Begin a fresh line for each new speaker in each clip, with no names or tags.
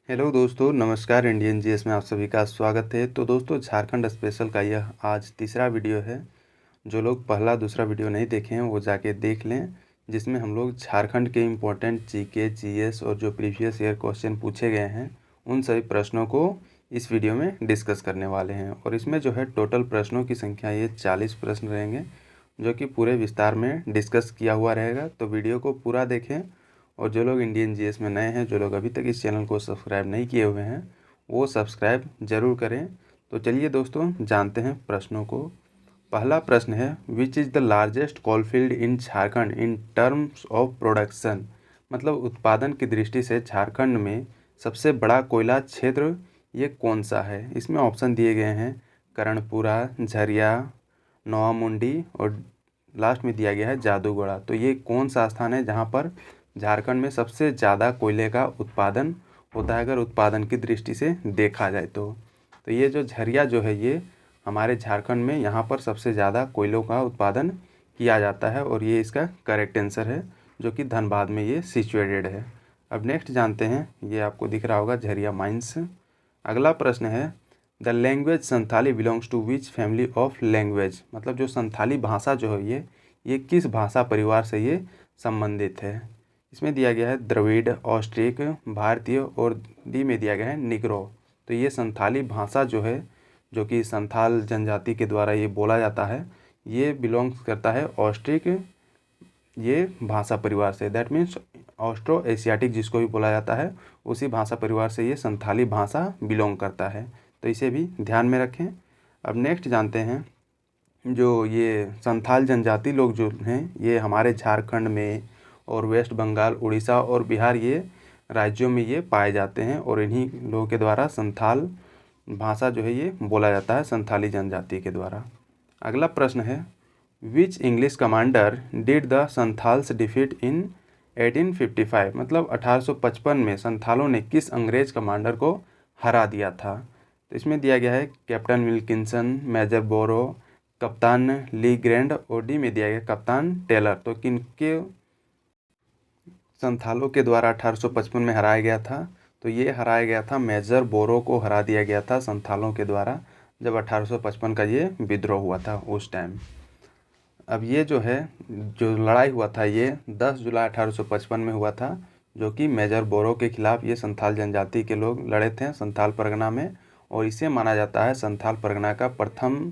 Hello दोस्तों, नमस्कार। Indian GS में आप सभी का स्वागत है। तो दोस्तों, झारखंड स्पेशल का यह आज तीसरा वीडियो है। जो लोग पहला दूसरा वीडियो नहीं देखे हैं वो जाके देख लें, जिसमें हम लोग झारखंड के इम्पोर्टेंट जीके, जीएस और जो प्रीवियस ईयर क्वेश्चन पूछे गए हैं उन सभी प्रश्नों को इस वीडियो में डिस्कस करने वाले हैं। और इसमें जो है टोटल प्रश्नों की संख्या ये 40 प्रश्न रहेंगे, जो कि पूरे विस्तार में डिस्कस किया हुआ रहेगा। तो वीडियो को पूरा देखें। और जो लोग इंडियन जीएस में नए हैं, जो लोग अभी तक इस चैनल को सब्सक्राइब नहीं किए हुए हैं, वो सब्सक्राइब ज़रूर करें। तो चलिए दोस्तों, जानते हैं प्रश्नों को। पहला प्रश्न है, विच is the largest coalfield in Jharkhand in terms of production. मतलब उत्पादन की दृष्टि से झारखंड में सबसे बड़ा कोयला क्षेत्र ये कौन सा है। इसमें ऑप्शन दिए गए हैं कर्णपुरा, झरिया, नोआमुंडी और लास्ट में दिया गया है जादूगोड़ा। तो ये कौन सा स्थान है जहाँ पर झारखंड में सबसे ज़्यादा कोयले का उत्पादन होता है, अगर उत्पादन की दृष्टि से देखा जाए तो ये जो झरिया जो है ये हमारे झारखंड में यहाँ पर सबसे ज़्यादा कोयलों का उत्पादन किया जाता है। और ये इसका करेक्ट आंसर है, जो कि धनबाद में ये सिचुएटेड है। अब नेक्स्ट जानते हैं, ये आपको दिख रहा होगा झरिया माइंस। अगला प्रश्न है, the language Santhali belongs to which family of language. मतलब जो संथाली भाषा जो है ये किस भाषा परिवार से ये संबंधित है। इसमें दिया गया है द्रविड़, ऑस्ट्रिक, भारतीय और डी में दिया गया है निग्रो। तो ये संथाली भाषा जो है, जो कि संथाल जनजाति के द्वारा ये बोला जाता है, ये बिलोंग्स करता है ऑस्ट्रिक ये भाषा परिवार से। दैट मीन्स ऑस्ट्रो एशियाटिक जिसको भी बोला जाता है, उसी भाषा परिवार से ये संथाली भाषा बिलोंग करता है। तो इसे भी ध्यान में रखें। अब नेक्स्ट जानते हैं, जो ये संथाल जनजाति लोग जो हैं ये हमारे झारखंड में और वेस्ट बंगाल, उड़ीसा और बिहार ये राज्यों में ये पाए जाते हैं। और इन्हीं लोगों के द्वारा संथाल भाषा जो है ये बोला जाता है, संथाली जनजाति के द्वारा। अगला प्रश्न है, which English commander did the Santhals defeat in 1855। मतलब 1855 में संथालों ने किस अंग्रेज कमांडर को हरा दिया था। तो इसमें दिया गया है कैप्टन विल्किंसन, मेजर बोरो, कप्तान ली ग्रैंड और डी में दिया गया कप्तान टेलर। तो किनके संथालों के द्वारा 1855 में हराया गया था। तो ये हराया गया था, मेजर बोरो को हरा दिया गया था संथालों के द्वारा, जब 1855 का ये विद्रोह हुआ था उस टाइम। अब ये जो है, जो लड़ाई हुआ था ये 10 जुलाई 1855 में हुआ था, जो कि मेजर बोरो के खिलाफ ये संथाल जनजाति के लोग लड़े थे संथाल परगना में। और इसे माना जाता है संथाल परगना का प्रथम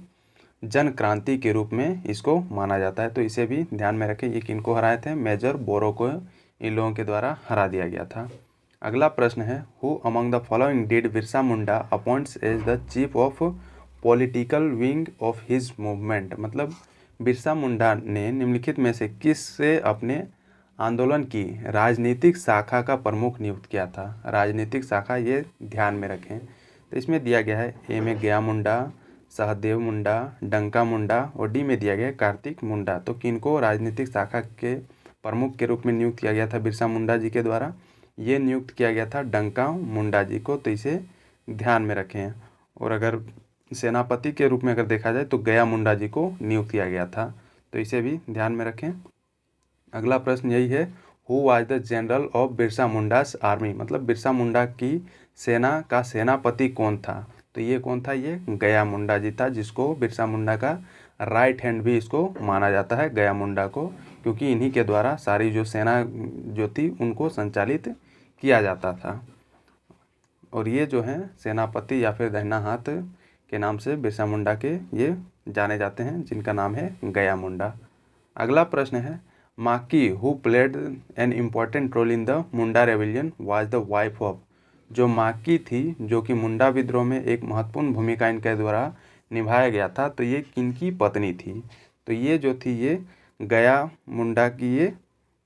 जन क्रांति के रूप में इसको माना जाता है। तो इसे भी ध्यान में रखें, ये किनको हराए थे, मेजर बोरो को इन लोगों के द्वारा हरा दिया गया था। अगला प्रश्न है, who among the following did Birsa Munda appoints as the chief of political wing of his movement. मतलब बिरसा मुंडा ने निम्नलिखित में से किस से अपने आंदोलन की राजनीतिक शाखा का प्रमुख नियुक्त किया था। राजनीतिक शाखा ये ध्यान में रखें। तो इसमें दिया गया है ए में गया मुंडा, सहदेव मुंडा, डंका मुंडा और डी में दिया गया है कार्तिक मुंडा। तो किनको राजनीतिक शाखा के प्रमुख के रूप में नियुक्त किया गया था बिरसा मुंडा जी के द्वारा। ये नियुक्त किया गया था डंका मुंडा जी को। तो इसे ध्यान में रखें। और अगर सेनापति के रूप में अगर देखा जाए तो गया मुंडा जी को नियुक्त किया गया था। तो इसे भी ध्यान में रखें। अगला प्रश्न यही है, who was the general of Birsa Mundas army. मतलब बिरसा मुंडा की सेना का सेनापति कौन था। तो ये कौन था, ये गया मुंडा जी था, जिसको बिरसा मुंडा का राइट हैंड भी इसको माना जाता है, गया मुंडा को, क्योंकि इन्हीं के द्वारा सारी जो सेना जो थी उनको संचालित किया जाता था। और ये जो है सेनापति या फिर दाहिना हाथ के नाम से बिरसा मुंडा के ये जाने जाते हैं, जिनका नाम है गया मुंडा। अगला प्रश्न है, Maki who played an important role in the Munda rebellion was the wife of. जो माकी थी, जो कि मुंडा विद्रोह में एक महत्वपूर्ण भूमिका इनके द्वारा निभाया गया था, तो ये किनकी पत्नी थी। तो ये जो थी ये गया मुंडा की ये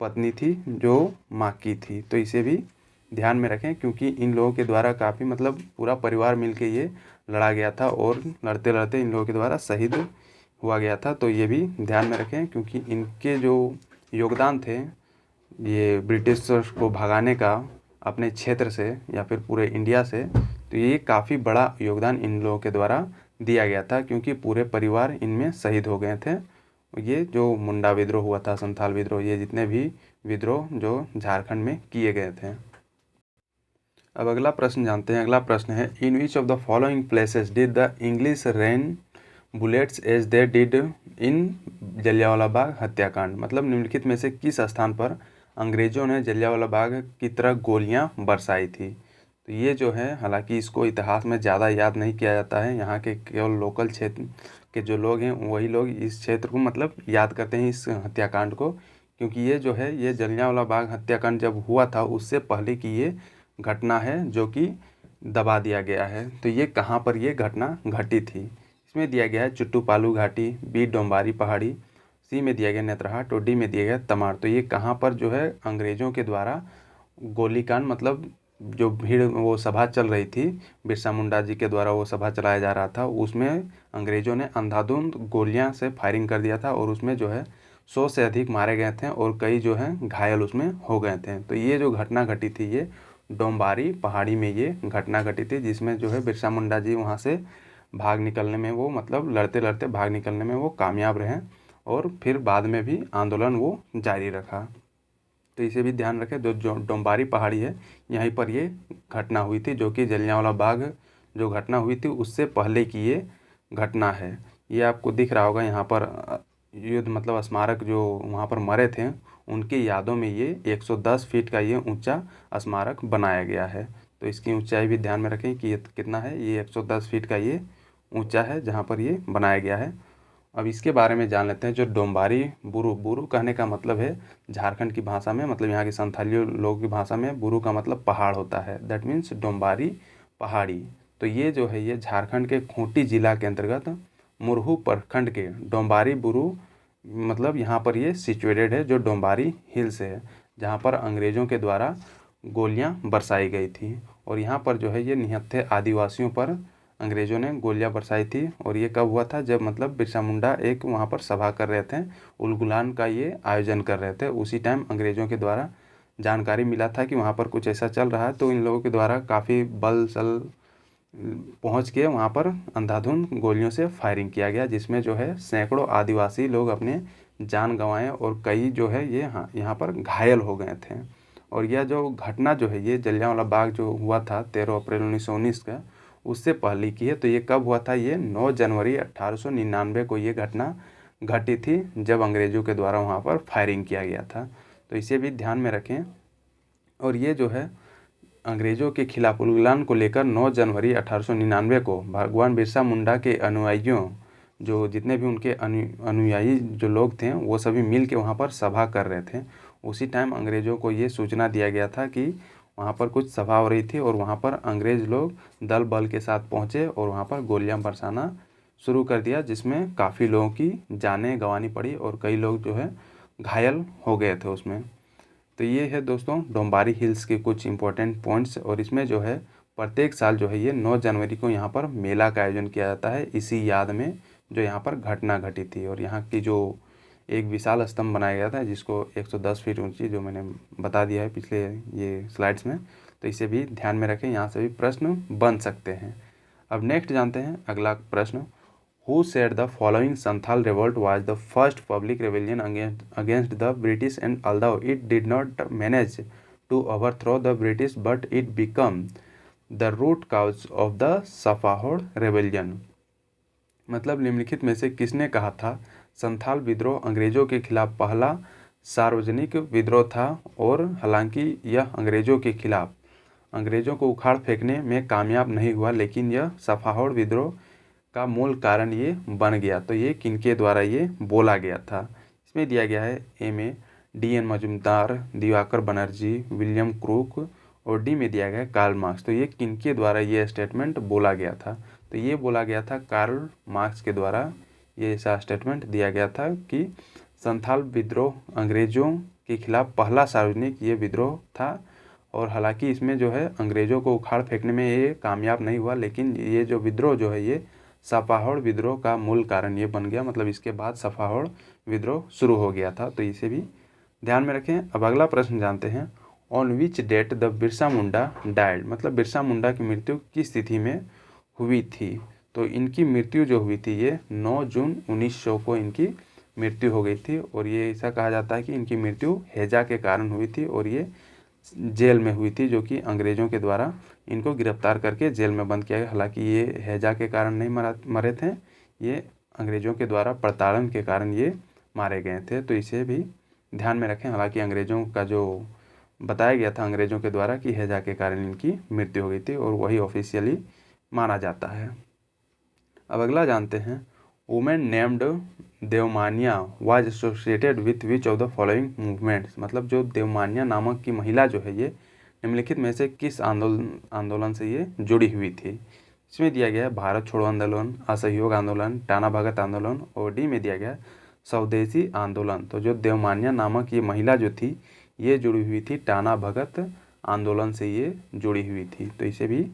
पत्नी थी, जो माकी थी। तो इसे भी ध्यान में रखें, क्योंकि इन लोगों के द्वारा काफ़ी मतलब पूरा परिवार मिलके ये लड़ा गया था और लड़ते लड़ते इन लोगों के द्वारा शहीद हुआ गया था। तो ये भी ध्यान में रखें, क्योंकि इनके जो योगदान थे ये ब्रिटिशर्स को भगाने का अपने क्षेत्र से या फिर पूरे इंडिया से, तो ये काफ़ी बड़ा योगदान इन लोगों के द्वारा दिया गया था, क्योंकि पूरे परिवार इनमें शहीद हो गए थे। ये जो मुंडा विद्रोह हुआ था, संथाल विद्रोह, ये जितने भी विद्रोह जो झारखंड में किए गए थे। अब अगला प्रश्न जानते हैं। अगला प्रश्न है, in which of the following places did the English rain bullets as they did in Jallianwala Bagh हत्याकांड। मतलब निम्नलिखित में से किस स्थान पर अंग्रेजों ने जलियांवाला बाग की तरह गोलियां बरसाई थी। तो ये जो है, हालांकि इसको इतिहास में ज़्यादा याद नहीं किया जाता है, यहाँ के केवल लोकल क्षेत्र के जो लोग हैं वही लोग इस क्षेत्र को मतलब याद करते हैं इस हत्याकांड को, क्योंकि ये जो है ये जलियांवाला बाग हत्याकांड जब हुआ था उससे पहले की ये घटना है जो कि दबा दिया गया है। तो ये कहाँ पर ये घटना घटी थी, इसमें दिया गया है चुट्टूपालू घाटी, बी डोम्बारी पहाड़ी, सी में दिया गया नेतरहाट और डी में दिया गया तमाड़। तो ये कहाँ पर जो है अंग्रेज़ों के द्वारा गोलीकांड, मतलब जो भीड़ वो सभा चल रही थी, बिरसा मुंडा जी के द्वारा वो सभा चलाया जा रहा था, उसमें अंग्रेज़ों ने अंधाधुंध गोलियां से फायरिंग कर दिया था और उसमें जो है 100 से अधिक मारे गए थे और कई जो है घायल उसमें हो गए थे। तो ये जो घटना घटी थी ये डोम्बारी पहाड़ी में ये घटना घटी थी, जिसमें जो है बिरसा मुंडा जी वहाँ से भाग निकलने में वो मतलब लड़ते लड़ते भाग निकलने में वो कामयाब रहे और फिर बाद में भी आंदोलन वो जारी रखा। तो इसे भी ध्यान रखें, जो डोम्बारी पहाड़ी है यहीं पर ये घटना हुई थी, जो कि जलियांवाला बाग जो घटना हुई थी उससे पहले की ये घटना है। ये आपको दिख रहा होगा यहाँ पर युद्ध मतलब स्मारक जो वहाँ पर मरे थे उनकी यादों में ये 110 फीट का ये ऊंचा स्मारक बनाया गया है। तो इसकी ऊंचाई भी ध्यान में रखें कि ये कितना है, ये 110 फीट का ये ऊंचा है जहाँ पर ये बनाया गया है। अब इसके बारे में जान लेते हैं। जो डोम्बारी बुरु, बुरु कहने का मतलब है झारखंड की भाषा में, मतलब यहाँ की संथाली लोगों की भाषा में बुरु का मतलब पहाड़ होता है, दैट मीन्स डोम्बारी पहाड़ी। तो ये जो है ये झारखंड के खूंटी जिला के अंतर्गत मुरहू प्रखंड के डोम्बारी बुरु मतलब यहाँ पर ये सिचुएटेड है, जो डोम्बारी हिल्स है जहाँ पर अंग्रेज़ों के द्वारा गोलियाँ बरसाई गई थी। और यहाँ पर जो है ये निहत्थे आदिवासियों पर अंग्रेज़ों ने गोलियां बरसाई थी। और ये कब हुआ था, जब मतलब बिरसा मुंडा एक वहाँ पर सभा कर रहे थे, उलगुलान का ये आयोजन कर रहे थे, उसी टाइम अंग्रेज़ों के द्वारा जानकारी मिला था कि वहाँ पर कुछ ऐसा चल रहा है। तो इन लोगों के द्वारा काफ़ी बल सल पहुँच के वहाँ पर अंधाधुंध गोलियों से फायरिंग किया गया, जिसमें जो है सैकड़ों आदिवासी लोग अपने जान गंवाए और कई जो है ये यहाँ पर घायल हो गए थे। और यह जो घटना जो है ये जलियांवाला बाग जो हुआ था 13 अप्रैल 1919 का, उससे पहले की है। तो ये कब हुआ था, ये 9 जनवरी 1899 को ये घटना घटी थी, जब अंग्रेज़ों के द्वारा वहाँ पर फायरिंग किया गया था। तो इसे भी ध्यान में रखें। और ये जो है अंग्रेज़ों के खिलाफ उलगुलान को लेकर 9 जनवरी 1899 को भगवान बिरसा मुंडा के अनुयायियों, जो जितने भी उनके अनुयायी जो लोग थे वो सभी मिल के वहाँ पर सभा कर रहे थे। उसी टाइम अंग्रेज़ों को ये सूचना दिया गया था कि वहाँ पर कुछ सभा हो रही थी और वहाँ पर अंग्रेज़ लोग दल बल के साथ पहुँचे और वहाँ पर गोलियां बरसाना शुरू कर दिया, जिसमें काफ़ी लोगों की जानें गंवानी पड़ी और कई लोग जो है घायल हो गए थे उसमें। तो ये है दोस्तों डोम्बारी हिल्स के कुछ इंपॉर्टेंट पॉइंट्स। और इसमें जो है प्रत्येक साल जो है ये 9 जनवरी को यहाँ पर मेला का आयोजन किया जाता है, इसी याद में जो यहाँ पर घटना घटी थी। और यहाँ की जो एक विशाल स्तंभ बनाया गया था जिसको 110 फीट ऊंची, जो मैंने बता दिया है पिछले ये स्लाइड्स में, तो इसे भी ध्यान में रखें, यहाँ से भी प्रश्न बन सकते हैं। अब नेक्स्ट जानते हैं अगला प्रश्न। Who said the following Santhal revolt was the first public rebellion against the British, and although it did not manage to overthrow the British, but it became the root cause of the Saffahod rebellion। मतलब निम्नलिखित में से किसने कहा था संथाल विद्रोह अंग्रेजों के खिलाफ पहला सार्वजनिक विद्रोह था, और हालांकि यह अंग्रेजों के खिलाफ अंग्रेजों को उखाड़ फेंकने में कामयाब नहीं हुआ, लेकिन यह सफाहोड़ विद्रोह का मूल कारण ये बन गया। तो ये किनके द्वारा ये बोला गया था, इसमें दिया गया है ए में D.N. Majumdar, Diwakar Banerjee, William Crooke, और डी में दिया गया है कार्ल मार्क्स। तो ये किनके द्वारा ये स्टेटमेंट बोला गया था, तो ये बोला गया था कार्ल मार्क्स के द्वारा ये ऐसा स्टेटमेंट दिया गया था कि संथाल विद्रोह अंग्रेज़ों के खिलाफ पहला सार्वजनिक ये विद्रोह था। और हालांकि इसमें जो है अंग्रेज़ों को उखाड़ फेंकने में ये कामयाब नहीं हुआ, लेकिन ये जो विद्रोह जो है ये सफाहोड़ विद्रोह का मूल कारण ये बन गया, मतलब इसके बाद सफाहोड़ विद्रोह शुरू हो गया था। तो इसे भी ध्यान में रखें। अब अगला प्रश्न जानते हैं। On which date the Birsa Munda died, मतलब बिरसा मुंडा की मृत्यु किस तिथि में हुई थी। तो इनकी मृत्यु जो हुई थी ये 9 जून 1900 को इनकी मृत्यु हो गई थी। और ये ऐसा कहा जाता है कि इनकी मृत्यु हैजा के कारण हुई थी, और ये जेल में हुई थी, जो कि अंग्रेज़ों के द्वारा इनको गिरफ्तार करके जेल में बंद किया गया। हालांकि ये हैजा के कारण नहीं मरे थे, ये अंग्रेज़ों के द्वारा प्रताड़न के कारण ये मारे गए थे, तो इसे भी ध्यान में रखें। हालांकि अंग्रेज़ों का जो बताया गया था अंग्रेज़ों के द्वारा कि हैजा के कारण इनकी मृत्यु हो गई थी, और वही ऑफिशियली माना जाता है। अब अगला जानते हैं, women named Devmania was associated with which of the following movements. मतलब जो देवमानिया नामक की महिला जो है, ये निम्नलिखित में से किस आंदोलन से ये जुड़ी हुई थी। इसमें दिया गया है भारत छोड़ो आंदोलन, असहयोग आंदोलन, टाना भगत आंदोलन, और डी में दिया गया स्वदेशी आंदोलन। तो जो देवमानिया नामक ये महिला जो थी, ये जुड़ी हुई थी टाना भगत आंदोलन से ये जुड़ी हुई थी, तो इसे भी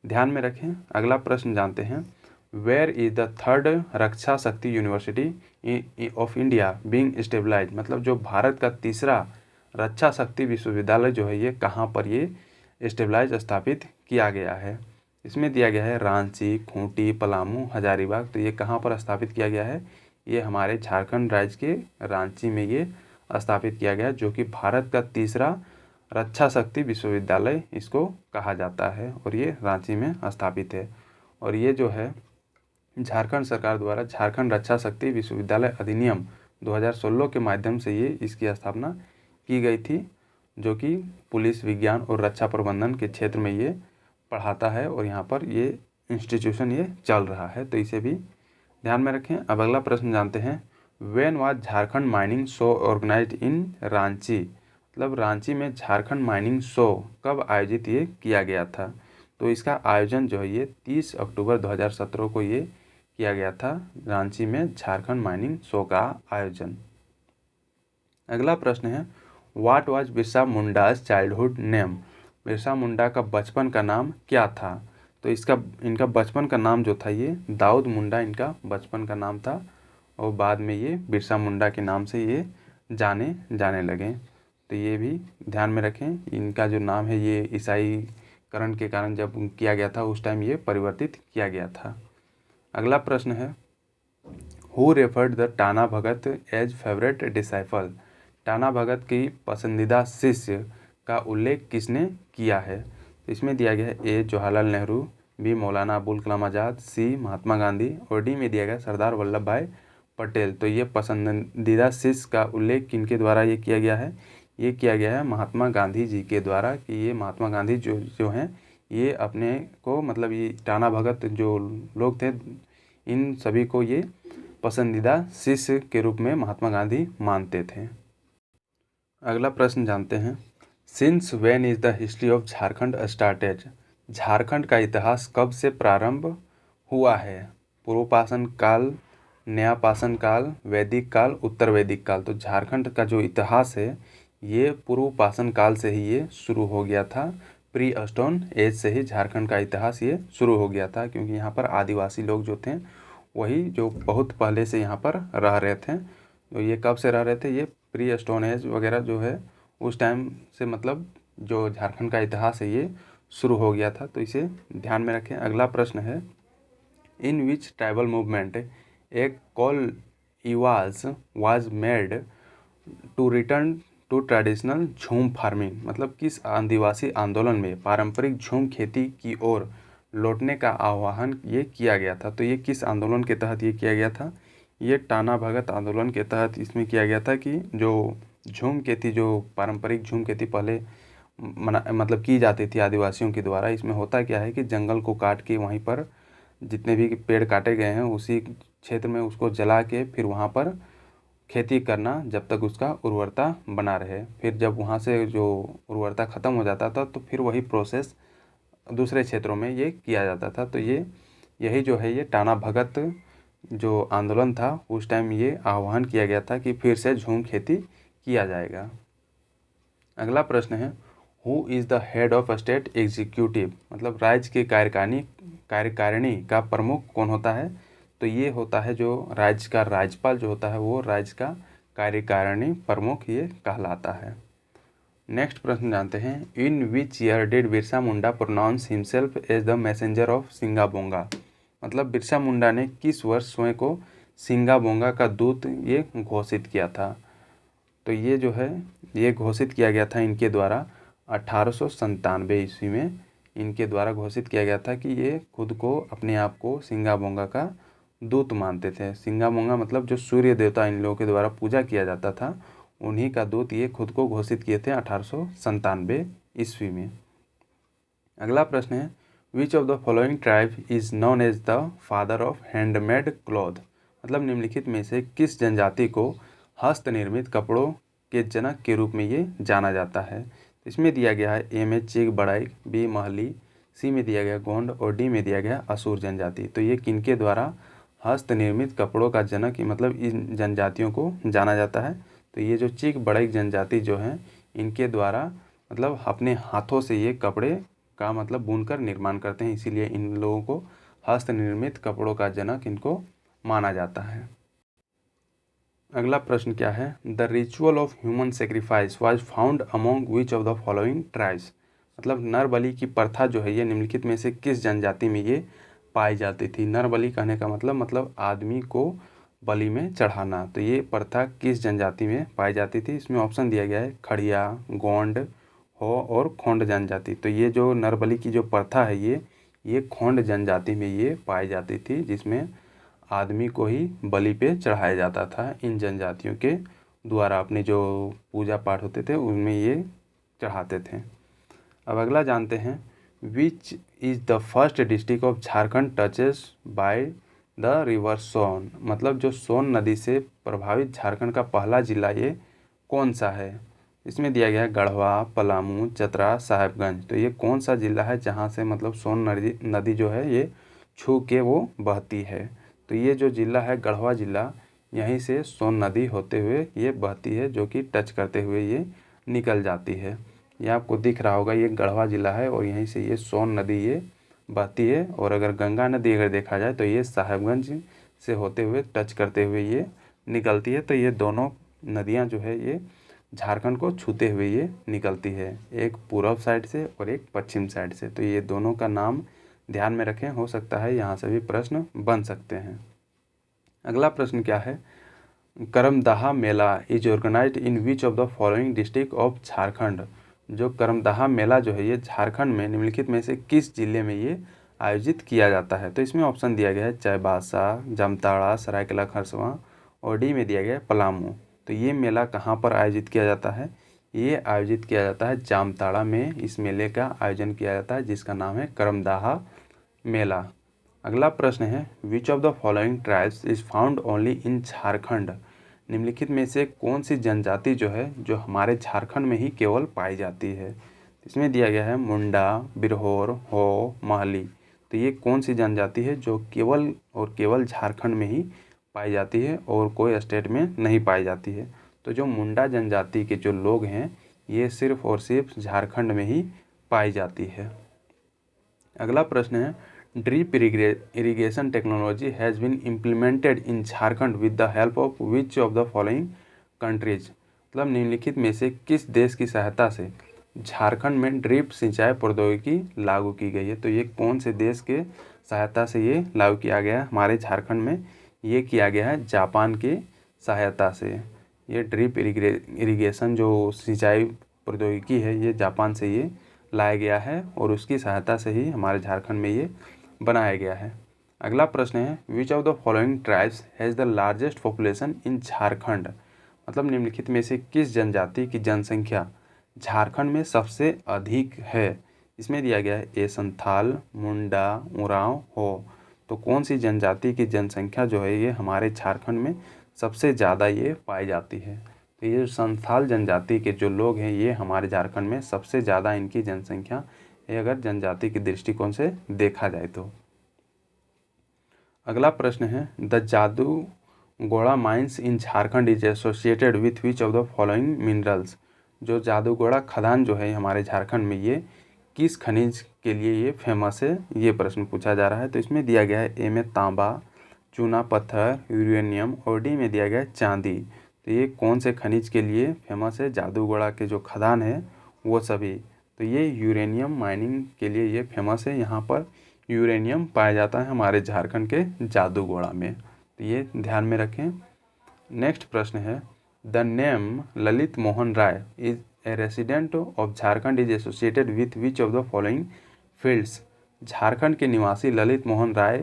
ध्यान में रखें। अगला प्रश्न जानते हैं, where is the third Raksha Shakti university of India being stabilise. मतलब जो भारत का तीसरा रक्षा शक्ति विश्वविद्यालय जो है, ये कहाँ पर ये स्टेबलाइज स्थापित किया गया है। इसमें दिया गया है रांची, खूंटी, पलामू, हजारीबाग। तो ये कहाँ पर स्थापित किया गया है, ये हमारे झारखंड राज्य के रांची में ये स्थापित किया गया, जो कि भारत का तीसरा रक्षा शक्ति विश्वविद्यालय इसको कहा जाता है, और ये रांची में स्थापित है। और ये जो है झारखंड सरकार द्वारा झारखंड रक्षा शक्ति विश्वविद्यालय अधिनियम 2016 के माध्यम से ये इसकी स्थापना की गई थी, जो कि पुलिस विज्ञान और रक्षा प्रबंधन के क्षेत्र में ये पढ़ाता है, और यहाँ पर ये इंस्टीट्यूशन ये चल रहा है, तो इसे भी ध्यान में रखें। अब अगला प्रश्न जानते हैं, when was Jharkhand mining show organized in Ranchi. मतलब रांची में झारखंड माइनिंग शो कब आयोजित ये किया गया था। तो इसका आयोजन जो है ये 30 अक्टूबर 2017 को ये किया गया था, रांची में झारखंड माइनिंग शो का आयोजन। अगला प्रश्न है, what was Birsa Munda's childhood name. Birsa Munda का बचपन का नाम क्या था। तो इनका बचपन का नाम जो था, ये दाऊद मुंडा इनका बचपन का नाम था, और बाद में ये बिरसा मुंडा के नाम से ये जाने लगे। तो ये भी ध्यान में रखें, इनका जो नाम है ये ईसाईकरण के कारण जब किया गया था, उस टाइम ये परिवर्तित किया गया था। अगला प्रश्न है, who referred the Tana Bhagat as favourite disciple. Tana Bhagat की पसंदीदा शिष्य का उल्लेख किसने किया है। तो इसमें दिया गया है ए जवाहरलाल नेहरू, बी मौलाना अबुल कलाम आज़ाद, सी महात्मा गांधी, और डी में दिया गया सरदार वल्लभ भाई पटेल। तो ये पसंदीदा शिष्य का उल्लेख किनके द्वारा ये किया गया है, ये किया गया है महात्मा गांधी जी के द्वारा, कि ये महात्मा गांधी जो हैं, ये अपने को मतलब ये टाना भगत जो लोग थे, इन सभी को ये पसंदीदा शिष्य के रूप में महात्मा गांधी मानते थे। अगला प्रश्न जानते हैं, since when is the history of Jharkhand started. Jharkhand का इतिहास कब से प्रारंभ हुआ है। पूर्व पाषाण काल, नया पाषाण काल, वैदिक काल, उत्तर वैदिक काल। तो झारखंड का जो इतिहास है, ये पूर्व पाषाण काल से ही ये शुरू हो गया था। प्री स्टोन एज से ही झारखंड का इतिहास ये शुरू हो गया था, क्योंकि यहाँ पर आदिवासी लोग जो थे, वही जो बहुत पहले से यहाँ पर रह रहे थे। तो ये कब से रह रहे थे, ये प्री स्टोन एज वगैरह जो है, उस टाइम से मतलब जो झारखंड का इतिहास है ये शुरू हो गया था, तो इसे ध्यान में रखें। अगला प्रश्न है, इन विच ट्राइबल मूवमेंट एक call was made to return to traditional jhum farming. मतलब किस आदिवासी आंदोलन में पारंपरिक झूम खेती की ओर लौटने का आह्वान ये किया गया था। तो ये किस आंदोलन के तहत ये किया गया था, ये टाना भगत आंदोलन के तहत इसमें किया गया था, कि जो झूम खेती, जो पारंपरिक झूम खेती पहले मतलब की जाती थी आदिवासियों के द्वारा। इसमें होता क्या है कि जंगल को काट के वहीं पर जितने भी पेड़ काटे गए हैं, उसी क्षेत्र में उसको जला के फिर वहाँ पर खेती करना, जब तक उसका उर्वरता बना रहे। फिर जब वहाँ से जो उर्वरता ख़त्म हो जाता था, तो फिर वही प्रोसेस दूसरे क्षेत्रों में ये किया जाता था। तो यही जो है, ये टाना भगत जो आंदोलन था, उस टाइम ये आह्वान किया गया था कि फिर से झूम खेती किया जाएगा। अगला प्रश्न है, who is the head of state executive. मतलब राज्य की कार्यकारिणी का प्रमुख कौन होता है। तो ये होता है जो राज्य का राज्यपाल जो होता है, वो राज्य का कार्यकारिणी प्रमुख ये कहलाता है। नेक्स्ट प्रश्न जानते हैं, in which year did Birsa Munda pronounce himself as the messenger of Singbonga. मतलब बिरसा मुंडा ने किस वर्ष स्वयं को सिंगाबोंगा का दूत ये घोषित किया था। तो ये जो है, ये घोषित किया गया था इनके द्वारा 1897 ईस्वी में इनके द्वारा घोषित किया गया था कि ये खुद को अपने आप को सिंगा बोंगा का दूत मानते थे। सिंगा बोंगा मतलब जो सूर्य देवता इन लोगों के द्वारा पूजा किया जाता था, उन्हीं का दूत ये खुद को घोषित किए थे 1897 ईस्वी में। अगला प्रश्न है, which of the following tribe is known as the father of handmade cloth. मतलब निम्नलिखित में से किस जनजाति को हस्त निर्मित कपड़ों के जनक के रूप में ये जाना जाता है। इसमें दिया गया है ए में चीक बड़ाइक, बी महली, सी में दिया गया गोंड और डी में दिया गया असुर जनजाति। तो ये किनके द्वारा हस्त निर्मित कपड़ों का जनक मतलब इन जनजातियों को जाना जाता है। तो ये जो चीक बड़ाइक जनजाति जो है, इनके द्वारा मतलब अपने हाथों से ये कपड़े का मतलब बुनकर निर्माण करते हैं, इसीलिए इन लोगों को हस्त निर्मित कपड़ों का जनक इनको माना जाता है। अगला प्रश्न क्या है, the ritual of human sacrifice was found among which of the following tribes. मतलब नर बलि की प्रथा जो है ये निम्नलिखित में से किस जनजाति में ये पाई जाती थी। नर बलि कहने का मतलब आदमी को बलि में चढ़ाना। तो ये प्रथा किस जनजाति में पाई जाती थी। इसमें ऑप्शन दिया गया है खड़िया, गोंड, हो और खोंड जनजाति। तो ये जो नर बलि की जो प्रथा है ये खोंड जनजाति में ये पाई जाती थी, जिसमें आदमी को ही बलि पे चढ़ाया जाता था। इन जनजातियों के द्वारा अपने जो पूजा पाठ होते थे उनमें ये चढ़ाते थे। अब अगला जानते हैं, which is the first district of Jharkhand touches by the river Son. मतलब जो सोन नदी से प्रभावित झारखंड का पहला जिला ये कौन सा है। इसमें दिया गया है गढ़वा, पलामू, चतरा, साहेबगंज। तो ये कौन सा जिला है जहाँ से मतलब सोन नदी जो है ये छू के वो बहती है। तो ये जो जिला है गढ़वा जिला, यहीं से सोन नदी होते हुए ये बहती है, जो कि टच करते हुए ये निकल जाती है। ये आपको दिख रहा होगा, ये गढ़वा जिला है और यहीं से ये सोन नदी ये बहती है। और अगर गंगा नदी अगर देखा जाए तो ये साहेबगंज से होते हुए टच करते हुए ये निकलती है। तो ये दोनों नदियाँ जो है ये झारखंड को छूते हुए ये निकलती है, एक पूर्व साइड से और एक पश्चिम साइड से। तो ये दोनों का नाम ध्यान में रखें, हो सकता है यहाँ से भी प्रश्न बन सकते हैं। अगला प्रश्न क्या है, Karmdaha mela is organized in which of the following district of Jharkhand. जो करमदाहा मेला जो है ये झारखंड में निम्नलिखित में से किस जिले में ये आयोजित किया जाता है। तो इसमें ऑप्शन दिया गया है चाईबासा, जामताड़ा, सरायकेला खरसावां और डी में दिया गया है पलामू। तो ये मेला कहाँ पर आयोजित किया जाता है, ये आयोजित किया जाता है जामताड़ा में। इस मेले का आयोजन किया जाता है जिसका नाम है करमदाहा मेला। अगला प्रश्न है, which of the following tribes is found only in Jharkhand. निम्नलिखित में से कौन सी जनजाति जो है जो हमारे झारखंड में ही केवल पाई जाती है। इसमें दिया गया है मुंडा, बिरहोर, हो, महली। तो ये कौन सी जनजाति है जो केवल और केवल झारखंड में ही पाई जाती है और कोई स्टेट में नहीं पाई जाती है। तो जो मुंडा जनजाति के जो लोग हैं ये सिर्फ और सिर्फ झारखंड में ही पाई जाती है। अगला प्रश्न है, drip irrigation technology has been implemented in Jharkhand with the help of which of the following countries. मतलब निम्नलिखित में से किस देश की सहायता से झारखंड में ड्रिप सिंचाई प्रौद्योगिकी लागू की गई है। तो ये कौन से देश के सहायता से ये लागू किया गया है हमारे झारखंड में, ये किया गया है जापान की सहायता से। ये ड्रिप इरिगेशन जो सिंचाई प्रौद्योगिकी है ये जापान से ये लाया गया है और उसकी सहायता से ही हमारे झारखंड में ये बनाया गया है। अगला प्रश्न है, which of the following tribes has the largest population in Jharkhand. मतलब निम्नलिखित में से किस जनजाति की जनसंख्या झारखंड में सबसे अधिक है। इसमें दिया गया है ए संथाल, मुंडा, उरांव, हो। तो कौन सी जनजाति की जनसंख्या जो है ये हमारे झारखंड में सबसे ज़्यादा ये पाई जाती है। तो ये संथाल जनजाति के जो लोग हैं ये हमारे झारखंड में सबसे ज़्यादा इनकी जनसंख्या है, अगर जनजाति के दृष्टिकोण से देखा जाए तो। अगला प्रश्न है, the Jaduguda mines in Jharkhand is associated with which of the following minerals. जो जादूगोड़ा खदान जो है हमारे झारखंड में ये किस खनिज के लिए ये फेमस है, ये प्रश्न पूछा जा रहा है। तो इसमें दिया गया है ए में तांबा, चूना पत्थर, यूरेनियम और डी में दिया गया है चांदी। तो ये कौन से खनिज के लिए फेमस है, जादूगोड़ा के जो खदान है वो सभी। तो ये यूरेनियम माइनिंग के लिए ये फेमस है, यहाँ पर यूरेनियम पाया जाता है हमारे झारखंड के जादूगोड़ा में। तो ये ध्यान में रखें। नेक्स्ट प्रश्न है, the name Lalit Mohan Rai is a resident of Jharkhand is associated with which of the following fields. Jharkhand के निवासी ललित मोहन राय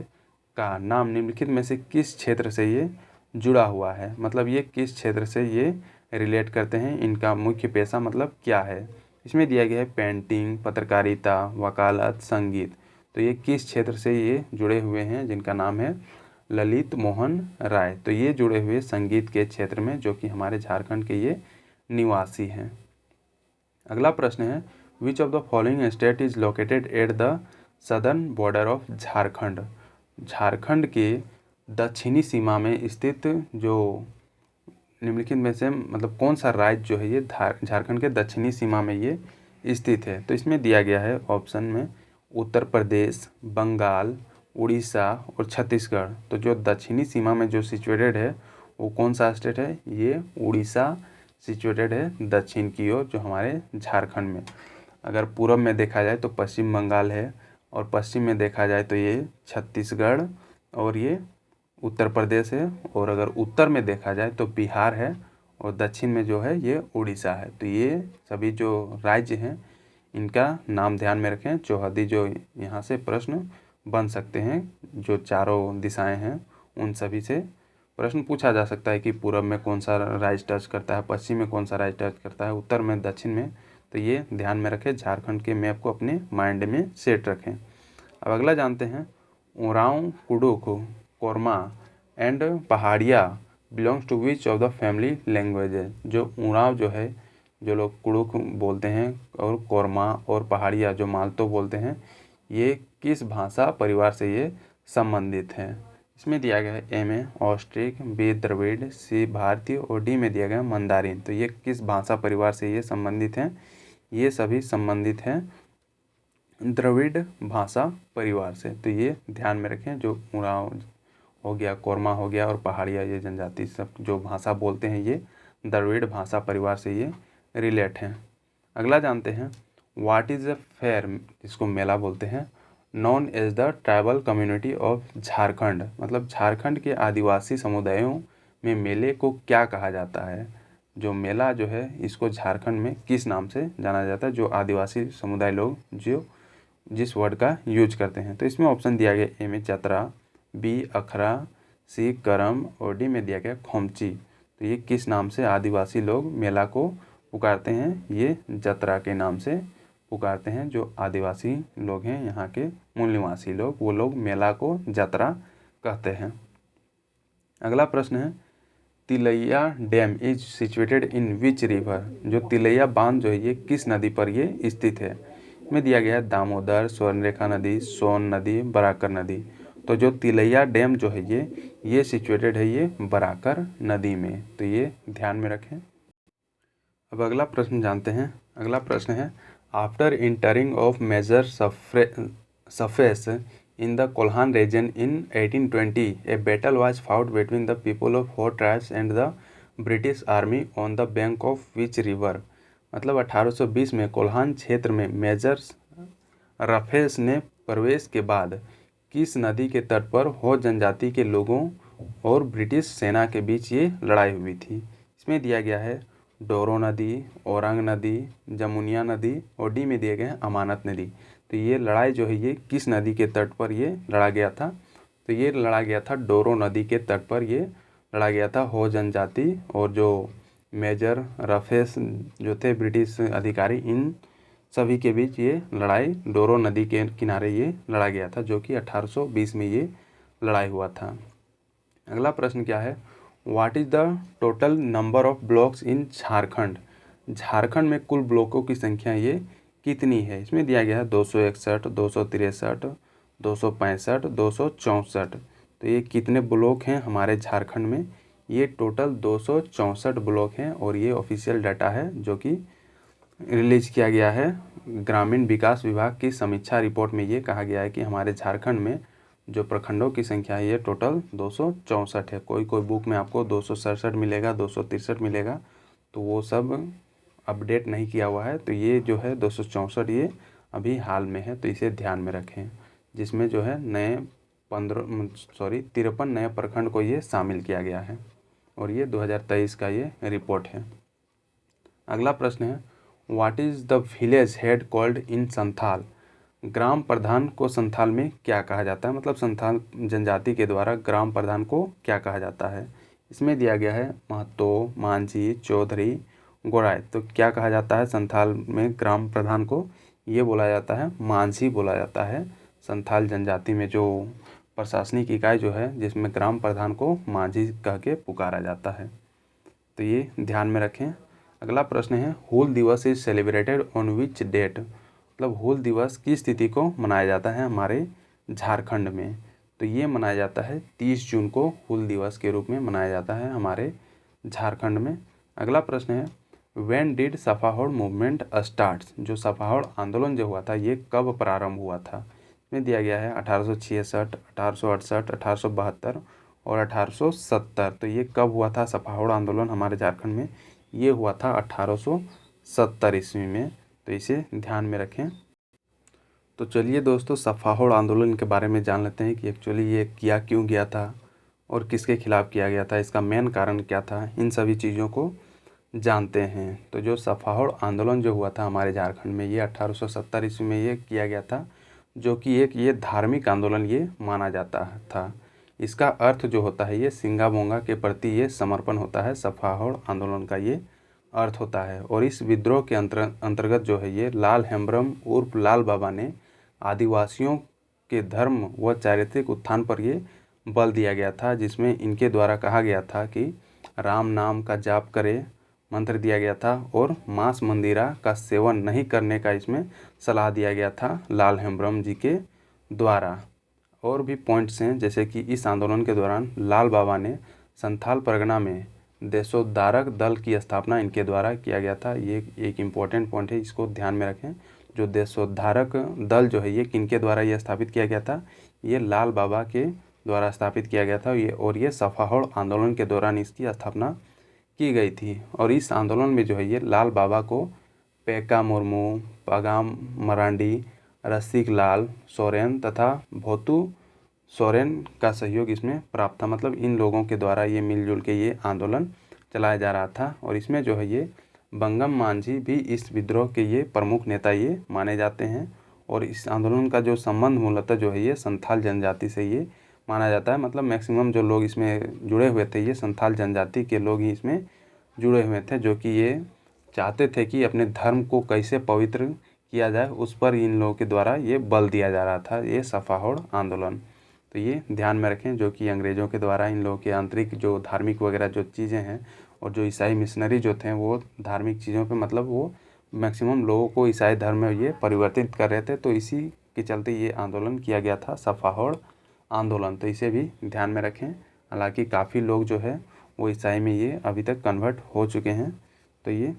का नाम निम्नलिखित में से किस क्षेत्र से ये जुड़ा हुआ है, मतलब ये किस क्षेत्र से ये रिलेट करते हैं, इनका मुख्य पेशा मतलब क्या है। इसमें दिया गया है पेंटिंग, पत्रकारिता, वकालत, संगीत। तो ये किस क्षेत्र से ये जुड़े हुए हैं, जिनका नाम है ललित मोहन राय। तो ये जुड़े हुए संगीत के क्षेत्र में, जो कि हमारे झारखंड के ये निवासी हैं। अगला प्रश्न है which of the following state is located at the southern border of Jharkhand. Jharkhand के दक्षिणी सीमा में स्थित जो निम्नलिखित में से मतलब कौन सा राज्य जो है ये झारखंड के दक्षिणी सीमा में ये स्थित है। तो इसमें दिया गया है ऑप्शन में उत्तर प्रदेश, बंगाल, उड़ीसा और छत्तीसगढ़। तो जो दक्षिणी सीमा में जो सिचुएटेड है वो कौन सा स्टेट है, ये उड़ीसा सिचुएटेड है दक्षिण की ओर, जो हमारे झारखंड में। अगर पूर्व में देखा जाए तो पश्चिम बंगाल है, और पश्चिम में देखा जाए तो ये छत्तीसगढ़ और ये उत्तर प्रदेश है, और अगर उत्तर में देखा जाए तो बिहार है, और दक्षिण में जो है ये उड़ीसा है। तो ये सभी जो राज्य हैं इनका नाम ध्यान में रखें। चौहदी जो यहाँ से प्रश्न बन सकते हैं, जो चारों दिशाएं हैं उन सभी से प्रश्न पूछा जा सकता है कि पूर्व में कौन सा राज्य टच करता है, पश्चिम में कौन सा राज्य टच करता है, उत्तर में, दक्षिण में। तो ये ध्यान में रखें, झारखंड के मैप को अपने माइंड में सेट रखें। अब अगला जानते हैं Oraon Kurukh, Korma and Pahariya belongs to which of the family languages. जो उरांव जो है, जो लोग कुडुख बोलते हैं, और कोरमा और पहाड़िया जो मालतो बोलते हैं, ये किस भाषा परिवार से ये संबंधित हैं। इसमें दिया गया है ए में ऑस्ट्रिक, बी द्रविड़, सी भारतीय और डी में दिया गया है मंदारिन। तो ये किस भाषा परिवार से ये संबंधित हैं, ये सभी संबंधित हैं द्रविड़ भाषा परिवार से। तो ये ध्यान में रखें, जो उरांव हो गया, कोरमा हो गया और पहाड़िया, ये जनजाति सब जो भाषा बोलते हैं ये द्रविड़ भाषा परिवार से ये रिलेट हैं। अगला जानते हैं व्हाट इज़ अ फेयर, जिसको मेला बोलते हैं, known as the tribal community of Jharkhand. मतलब झारखंड के आदिवासी समुदायों में मेले को क्या कहा जाता है। जो मेला जो है इसको झारखंड में किस नाम से जाना जाता है, जो आदिवासी समुदाय लोग जो जिस वर्ड का यूज करते हैं। तो इसमें ऑप्शन दिया गया ए में चतरा, बी अखरा, सी करम और डी में दिया गया खोमची। तो ये किस नाम से आदिवासी लोग मेला को पुकारते हैं, ये जतरा के नाम से पुकारते हैं। जो आदिवासी लोग हैं यहाँ के मूल निवासी लोग, वो लोग मेला को जतरा कहते हैं। अगला प्रश्न है Tilaiya dam is situated in which river. जो तिलैया बांध जो है ये किस नदी पर ये स्थित है। में दिया गया है दामोदर, स्वर्णरेखा नदी, सोन नदी, बराकर नदी। तो जो तिलैया डैम जो है ये सिचुएटेड है ये बराकर नदी में। तो ये ध्यान में रखें। अब अगला प्रश्न जानते हैं। अगला प्रश्न है after entering of major surface in the Kolhan region in 1820 a battle was fought between the people of 4 tribes and the British army on the bank of which river. मतलब 1820 में कोल्हान क्षेत्र में मेजर रफेस ने प्रवेश के बाद किस नदी के तट पर हो जनजाति के लोगों और ब्रिटिश सेना के बीच ये लड़ाई हुई थी। इसमें दिया गया है डोरो नदी, औरंग नदी, जमुनिया नदी और डी में दिए गए हैं अमानत नदी। तो ये लड़ाई जो है ये किस नदी के तट पर ये लड़ा गया था। तो ये लड़ा गया था डोरो नदी के तट पर ये लड़ा गया था हो जनजाति और जो मेजर रफेस जो थे ब्रिटिश अधिकारी, इन सभी के बीच ये लड़ाई डोरो नदी के किनारे ये लड़ा गया था, जो कि 1820 में ये लड़ाई हुआ था। अगला प्रश्न क्या है what is the total number of blocks इन झारखंड। झारखंड में कुल ब्लॉकों की संख्या ये कितनी है। इसमें दिया गया है 261, 263, 265, 264। तो ये कितने ब्लॉक हैं हमारे झारखंड में, ये टोटल 264 ब्लॉक हैं। और ये ऑफिशियल डाटा है जो कि रिलीज किया गया है ग्रामीण विकास विभाग की समीक्षा रिपोर्ट में। ये कहा गया है कि हमारे झारखंड में जो प्रखंडों की संख्या है ये टोटल 264 है। कोई कोई बुक में आपको 267 मिलेगा, 263 मिलेगा, तो वो सब अपडेट नहीं किया हुआ है। तो ये जो है 264 ये अभी हाल में है, तो इसे ध्यान में रखें। जिसमें जो है नए 53 नए प्रखंड को ये शामिल किया गया है, और ये 2023 का ये रिपोर्ट है। अगला प्रश्न है what is the village head called in Santhal. ग्राम प्रधान को संथाल में क्या कहा जाता है, मतलब संथाल जनजाति के द्वारा ग्राम प्रधान को क्या कहा जाता है। इसमें दिया गया है महतो, मांझी, चौधरी, गोराई। तो क्या कहा जाता है संथाल में ग्राम प्रधान को, ये बोला जाता है मांझी बोला जाता है। संथाल जनजाति में जो प्रशासनिक इकाई जो है जिसमें ग्राम प्रधान को मांझी कह के पुकारा जाता है, तो ये ध्यान में रखें। अगला प्रश्न है Hul Diwas is celebrated on which date. मतलब हूल दिवस किस तिथि को मनाया जाता है हमारे झारखंड में, तो ये मनाया जाता है 30 जून को हूल दिवस के रूप में मनाया जाता है हमारे झारखंड में। अगला प्रश्न है व्हेन डिड सफाहोड़ मूवमेंट स्टार्ट्स। जो सफाहोड़ आंदोलन जो हुआ था ये कब प्रारंभ हुआ था। इसमें दिया गया है 1866, 1868, 1872 और 1870। तो ये कब हुआ था सफाहोड़ आंदोलन हमारे झारखंड में, ये हुआ था 1870 ईस्वी में। तो इसे ध्यान में रखें। तो चलिए दोस्तों सफाहोड़ आंदोलन के बारे में जान लेते हैं कि एक्चुअली ये किया क्यों गया था और किसके खिलाफ़ किया गया था, इसका मेन कारण क्या था, इन सभी चीज़ों को जानते हैं। तो जो सफाहोड़ आंदोलन जो हुआ था हमारे झारखंड में ये 1870 ईस्वी में ये किया गया था, जो कि एक ये धार्मिक आंदोलन ये माना जाता था। इसका अर्थ जो होता है ये सिंगा बोंगा के प्रति ये समर्पण होता है, सफाहोड़ आंदोलन का ये अर्थ होता है। और इस विद्रोह के अंतर्गत जो है ये लाल हेम्ब्रम उर्फ लाल बाबा ने आदिवासियों के धर्म व चारित्रिक उत्थान पर ये बल दिया गया था, जिसमें इनके द्वारा कहा गया था कि राम नाम का जाप करे, मंत्र दिया गया था और मांस मंदिरा का सेवन नहीं करने का इसमें सलाह दिया गया था लाल हेम्ब्रम जी के द्वारा। और भी पॉइंट्स हैं जैसे कि इस आंदोलन के दौरान लाल बाबा ने संथाल परगना में देशोद्धारक दल की स्थापना इनके द्वारा किया गया था। ये एक इम्पॉर्टेंट पॉइंट है, इसको ध्यान में रखें। जो देशोद्धारक दल जो है ये किनके द्वारा ये स्थापित किया गया था, ये लाल बाबा के द्वारा स्थापित किया गया था। ये सफाहोड़ आंदोलन के दौरान इसकी स्थापना की गई थी। और इस आंदोलन में जो है ये लाल बाबा को पेका मुर्मू, पगाम मरांडी, रसिक लाल सोरेन तथा भोतू सोरेन का सहयोग इसमें प्राप्त था। मतलब इन लोगों के द्वारा ये मिलजुल के ये आंदोलन चलाया जा रहा था। और इसमें जो है ये बंगम मांझी भी इस विद्रोह के ये प्रमुख नेता ये माने जाते हैं। और इस आंदोलन का जो संबंध मूलतः जो है ये संथाल जनजाति से ये माना जाता है। मतलब मैक्सिमम जो लोग इसमें जुड़े हुए थे ये संथाल जनजाति के लोग ही इसमें जुड़े हुए थे, जो कि ये चाहते थे कि अपने धर्म को कैसे पवित्र किया जाए उस पर इन लोगों के द्वारा ये बल दिया जा रहा था, ये सफाहोड़ आंदोलन। तो ये ध्यान में रखें, जो कि अंग्रेज़ों के द्वारा इन लोगों के आंतरिक जो धार्मिक वगैरह जो चीज़ें हैं और जो ईसाई मिशनरी जो थे वो धार्मिक चीज़ों पे मतलब वो मैक्सिमम लोगों को ईसाई धर्म में ये परिवर्तित कर रहे थे। तो इसी के चलते ये आंदोलन किया गया था सफाहोड़ आंदोलन। तो इसे भी ध्यान में रखें। हालांकि काफ़ी लोग जो है वो ईसाई में ये अभी तक कन्वर्ट हो चुके हैं, तो ये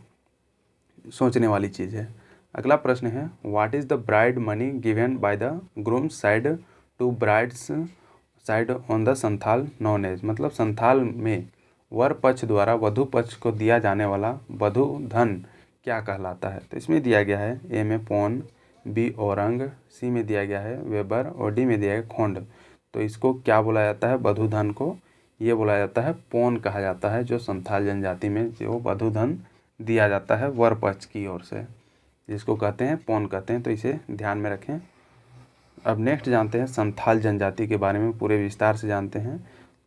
सोचने वाली चीज़ है। अगला प्रश्न है what is the bride money given by the groom side to bride's side on the Santhal known as. मतलब संथाल में वर पक्ष द्वारा वधु पक्ष को दिया जाने वाला वधु धन क्या कहलाता है। तो इसमें दिया गया है ए में पौन, बी औरंग, सी में दिया गया है वेबर और डी में दिया गया खोंड। तो इसको क्या बोला जाता है, वधु धन को ये बोला जाता है पौन कहा जाता है, जो संथाल जनजाति में जो वधु धन दिया जाता है वर पक्ष की ओर से, जिसको कहते हैं पौन कहते हैं। तो इसे ध्यान में रखें। अब नेक्स्ट जानते हैं संथाल जनजाति के बारे में, पूरे विस्तार से जानते हैं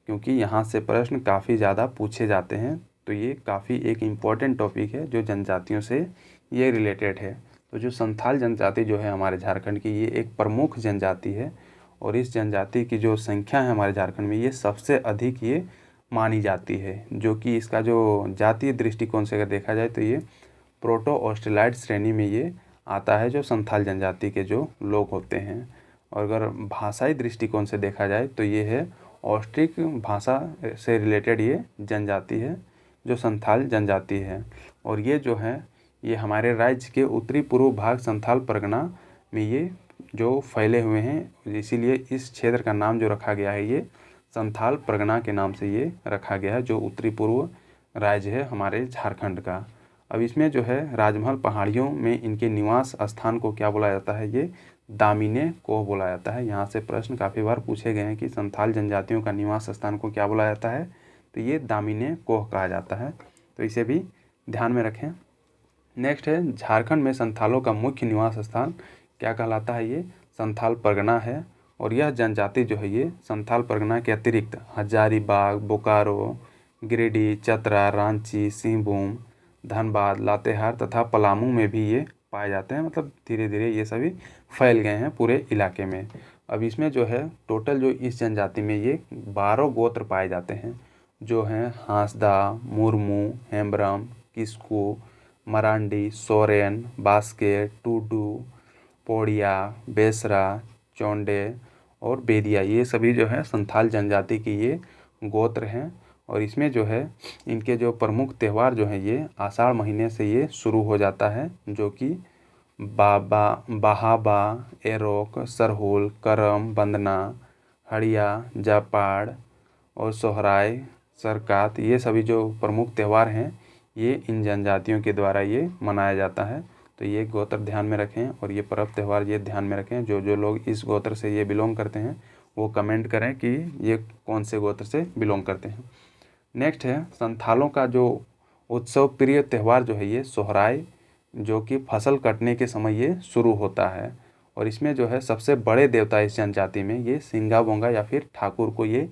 क्योंकि यहाँ से प्रश्न काफ़ी ज़्यादा पूछे जाते हैं। तो ये काफ़ी एक इम्पॉर्टेंट टॉपिक है जो जनजातियों से ये रिलेटेड है। तो जो संथाल जनजाति जो है हमारे झारखंड की, ये एक प्रमुख जनजाति है और इस जनजाति की जो संख्या है हमारे झारखंड में ये सबसे अधिक ये मानी जाती है। जो कि इसका जो जातीय दृष्टिकोण से अगर देखा जाए तो ये प्रोटो ऑस्ट्रेलाइड श्रेणी में ये आता है, जो संथाल जनजाति के जो लोग होते हैं। और अगर भाषाई दृष्टिकोण से देखा जाए तो ये है ऑस्ट्रिक भाषा से रिलेटेड ये जनजाति है, जो संथाल जनजाति है। और ये जो है ये हमारे राज्य के उत्तरी पूर्व भाग संथाल परगना में ये जो फैले हुए हैं, इसीलिए इस क्षेत्र का नाम जो रखा गया है ये संथाल परगना के नाम से ये रखा गया है, जो उत्तरी पूर्व राज्य है हमारे झारखंड का। अब इसमें जो है राजमहल पहाड़ियों में इनके निवास स्थान को क्या बोला जाता है, ये दामिने कोह बोला जाता है। यहाँ से प्रश्न काफ़ी बार पूछे गए हैं कि संथाल जनजातियों का निवास स्थान को क्या बोला जाता है, तो ये दामिने कोह कहा जाता है। तो इसे भी ध्यान में रखें। नेक्स्ट है झारखंड में संथालों का मुख्य निवास स्थान क्या कहलाता है, ये संथाल परगना है। और यह जनजाति जो है ये संथाल परगना के अतिरिक्त हजारीबाग, बोकारो, गिरिडीह, चतरा, रांची, सिंहभूम, धनबाद, लातेहार तथा पलामू में भी ये पाए जाते हैं। मतलब धीरे धीरे ये सभी फैल गए हैं पूरे इलाके में। अब इसमें जो है टोटल जो इस जनजाति में ये 12 गोत्र पाए जाते हैं, जो हैं हांसदा, मुर्मू, हेम्ब्रम, किस्कू, मरांडी, सोरेन, बास्के, टूडू, पोड़िया, बेसरा, चौंडे और बेदिया, ये सभी जो है संथाल जनजाति की ये गोत्र हैं। और इसमें जो है इनके जो प्रमुख त्यौहार जो हैं ये आषाढ़ महीने से ये शुरू हो जाता है, जो कि बहाबा, एरोक, सरहुल, करम, बंदना, हड़िया, जापाड़ और सोहराय, सरकात, ये सभी जो प्रमुख त्यौहार हैं ये इन जनजातियों के द्वारा ये मनाया जाता है। तो ये गोत्र ध्यान में रखें और ये पर्व त्यौहार ये ध्यान में रखें। जो जो लोग इस गोत्र से ये बिलोंग करते हैं वो कमेंट करें कि ये कौन से गोत्र से बिलोंग करते हैं। नेक्स्ट है संथालों का जो उत्सव प्रिय त्यौहार जो है ये सोहराय, जो कि फसल कटने के समय ये शुरू होता है। और इसमें जो है सबसे बड़े देवता इस जनजाति में ये सिंगा बोंगा या फिर ठाकुर को ये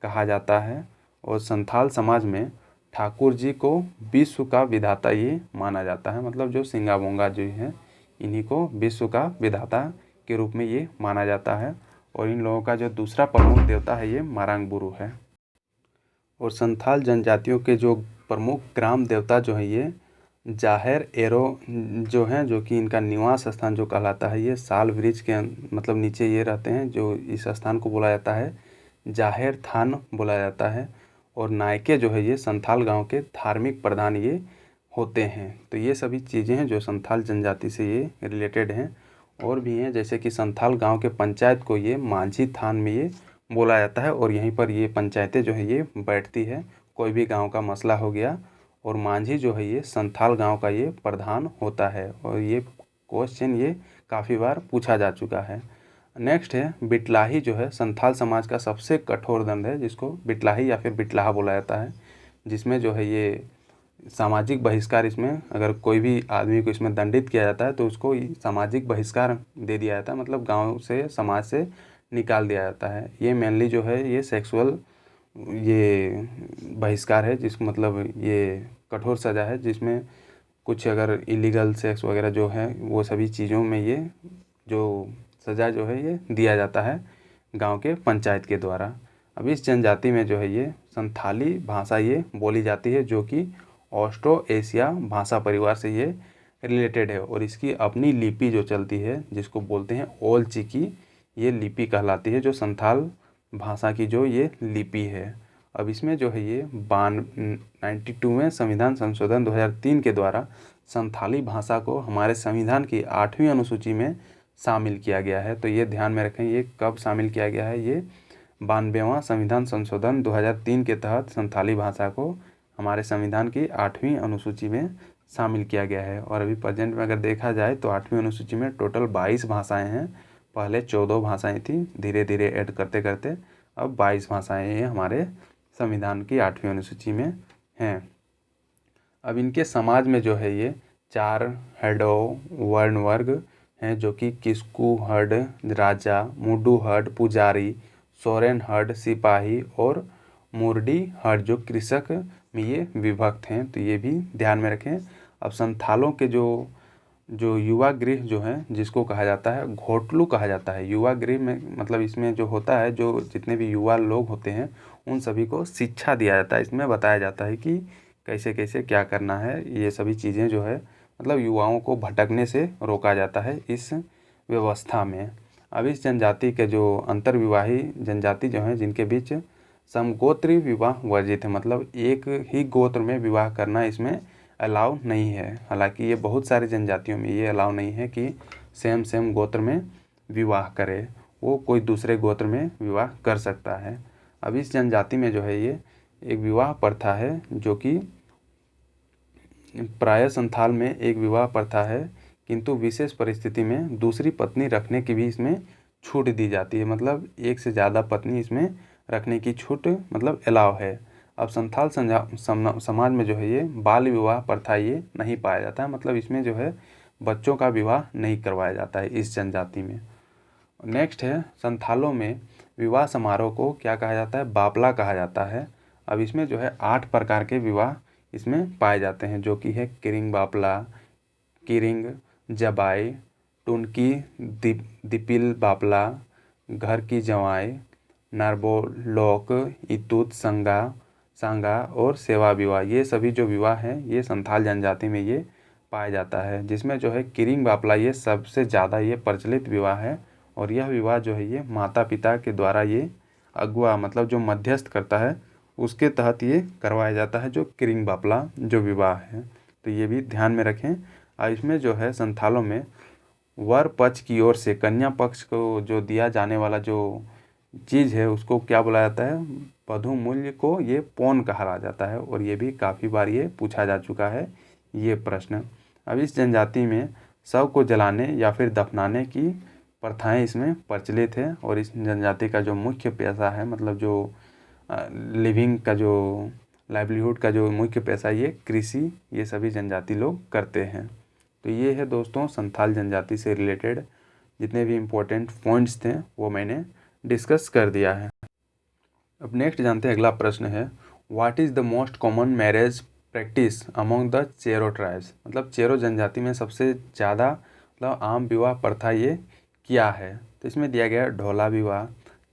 कहा जाता है। और संथाल समाज में ठाकुर जी को विश्व का विधाता ये माना जाता है। मतलब जो सिंगा बोंगा जो है इन्हीं को विश्व का विधाता के रूप में ये माना जाता है। और इन लोगों का जो दूसरा प्रमुख देवता है ये मारांग बुरु है। और संथाल जनजातियों के जो प्रमुख ग्राम देवता जो है ये जाहेर एरो जो हैं, जो कि इनका निवास स्थान जो कहलाता है ये साल वृक्ष के मतलब नीचे ये रहते हैं। जो इस स्थान को बोला जाता है जाहेर थान बोला जाता है। और नायके जो है ये संथाल गांव के धार्मिक प्रधान ये होते हैं। तो ये सभी चीज़ें हैं जो संथाल जनजाति से ये रिलेटेड हैं। और भी हैं जैसे कि संथाल गांव के पंचायत को ये मांझी थान में ये बोला जाता है। और यहीं पर ये पंचायतें जो है ये बैठती है, कोई भी गांव का मसला हो गया। और मांझी जो है ये संथाल गांव का ये प्रधान होता है। और ये क्वेश्चन ये काफ़ी बार पूछा जा चुका है। नेक्स्ट है बिटलाही जो है संथाल समाज का सबसे कठोर दंड है, जिसको बिटलाही या फिर बिटलाहा बोला जाता है। जिसमें जो है ये सामाजिक बहिष्कार, इसमें अगर कोई भी आदमी को इसमें दंडित किया जाता है तो उसको सामाजिक बहिष्कार दे दिया जाता है। मतलब गांव से समाज से निकाल दिया जाता है। ये मेनली जो है ये सेक्सुअल ये बहिष्कार है, जिसको मतलब ये कठोर सज़ा है, जिसमें कुछ अगर इलीगल सेक्स वगैरह जो है वो सभी चीज़ों में ये जो सज़ा जो है ये दिया जाता है गांव के पंचायत के द्वारा। अब इस जनजाति में जो है ये संथाली भाषा ये बोली जाती है, जो कि ऑस्ट्रो एशिया भाषा परिवार से ये रिलेटेड है। और इसकी अपनी लिपि जो चलती है जिसको बोलते हैं ओल चिकी, ये लिपि कहलाती है, जो संथाल भाषा की जो ये लिपि है। अब इसमें जो है ये 92वें संविधान संशोधन 2003 के द्वारा संथाली भाषा को हमारे संविधान की 8वीं अनुसूची में शामिल किया गया है। तो ये ध्यान में रखें, ये कब शामिल किया गया है, ये 92वां संविधान संशोधन 2003 के तहत संथाली भाषा को हमारे संविधान की 8वीं अनुसूची में शामिल किया गया है। और अभी प्रेजेंट में अगर देखा जाए तो 8वीं अनुसूची में टोटल 22 भाषाएं हैं। पहले 14 भाषाएं थी, धीरे धीरे ऐड करते करते अब 22 भाषाएं ये हमारे संविधान की 8वीं अनुसूची में हैं। अब इनके समाज में जो है ये 4 हेडो वर्ण वर्ग हैं, जो कि किस्कू हड राजा, मुडू हड पुजारी, सोरेन हड सिपाही और मुर्डी हड जो कृषक में ये विभक्त हैं। तो ये भी ध्यान में रखें। अब संथालों के जो युवा गृह जो है जिसको कहा जाता है घोटलू कहा जाता है। युवा गृह में मतलब इसमें जो होता है, जो जितने भी युवा लोग होते हैं उन सभी को शिक्षा दिया जाता है। इसमें बताया जाता है कि कैसे कैसे क्या करना है। ये सभी चीज़ें जो है मतलब युवाओं को भटकने से रोका जाता है इस व्यवस्था में। अब इस जनजाति के जो अंतर्विवाही जनजाति जो हैं जिनके बीच समगोत्री विवाह वर्जित है, मतलब एक ही गोत्र में विवाह करना इसमें अलाउ नहीं है। हालांकि ये बहुत सारी जनजातियों में ये अलाउ नहीं है कि सेम गोत्र में विवाह करे, वो कोई दूसरे गोत्र में विवाह कर सकता है। अब इस जनजाति में जो है ये एक विवाह प्रथा है, जो कि प्राय संथाल में एक विवाह प्रथा है, किंतु विशेष परिस्थिति में दूसरी पत्नी रखने की भी इसमें छूट दी जाती है। मतलब एक से ज़्यादा पत्नी इसमें रखने की छूट मतलब अलाउ है। अब संथाल समाज में जो है ये बाल विवाह प्रथा ये नहीं पाया जाता है, मतलब इसमें जो है बच्चों का विवाह नहीं करवाया जाता है इस जनजाति में। नेक्स्ट है संथालों में विवाह समारोह को क्या कहा जाता है, बापला कहा जाता है। अब इसमें जो है 8 प्रकार के विवाह इसमें पाए जाते हैं, जो कि है किरिंग बापला, किरिंग जबाई, टुनकी दिपिल बापला, घर की जवाई, नारबोलोक, इतूत सांगा और सेवा विवाह। ये सभी जो विवाह हैं ये संथाल जनजाति में ये पाया जाता है, जिसमें जो है किरिंग बापला ये सबसे ज़्यादा ये प्रचलित विवाह है। और यह विवाह जो है ये माता पिता के द्वारा ये अगुआ मतलब जो मध्यस्थ करता है उसके तहत ये करवाया जाता है, जो किरिंग बापला जो विवाह है। तो ये भी ध्यान में रखें। और इसमें जो है संथालों में वर पक्ष की ओर से कन्या पक्ष को जो दिया जाने वाला जो चीज़ है उसको क्या बोला जाता है, वधू मूल्य को ये पौन कहा जाता है। और ये भी काफ़ी बार ये पूछा जा चुका है ये प्रश्न। अब इस जनजाति में शव को जलाने या फिर दफनाने की प्रथाएं इसमें प्रचलित है। और इस जनजाति का जो मुख्य पेशा है, मतलब जो लिविंग का जो लाइवलीहुड का जो मुख्य पेशा ये कृषि ये सभी जनजाति लोग करते हैं। तो ये है दोस्तों संथाल जनजाति से रिलेटेड जितने भी इम्पोर्टेंट पॉइंट्स थे वो मैंने डिस्कस कर दिया है। अब नेक्स्ट जानते हैं, अगला प्रश्न है what is the most common marriage practice among the Chero tribes. मतलब चेरो जनजाति में सबसे ज़्यादा मतलब आम विवाह प्रथा ये क्या है। तो इसमें दिया गया है ढोला विवाह,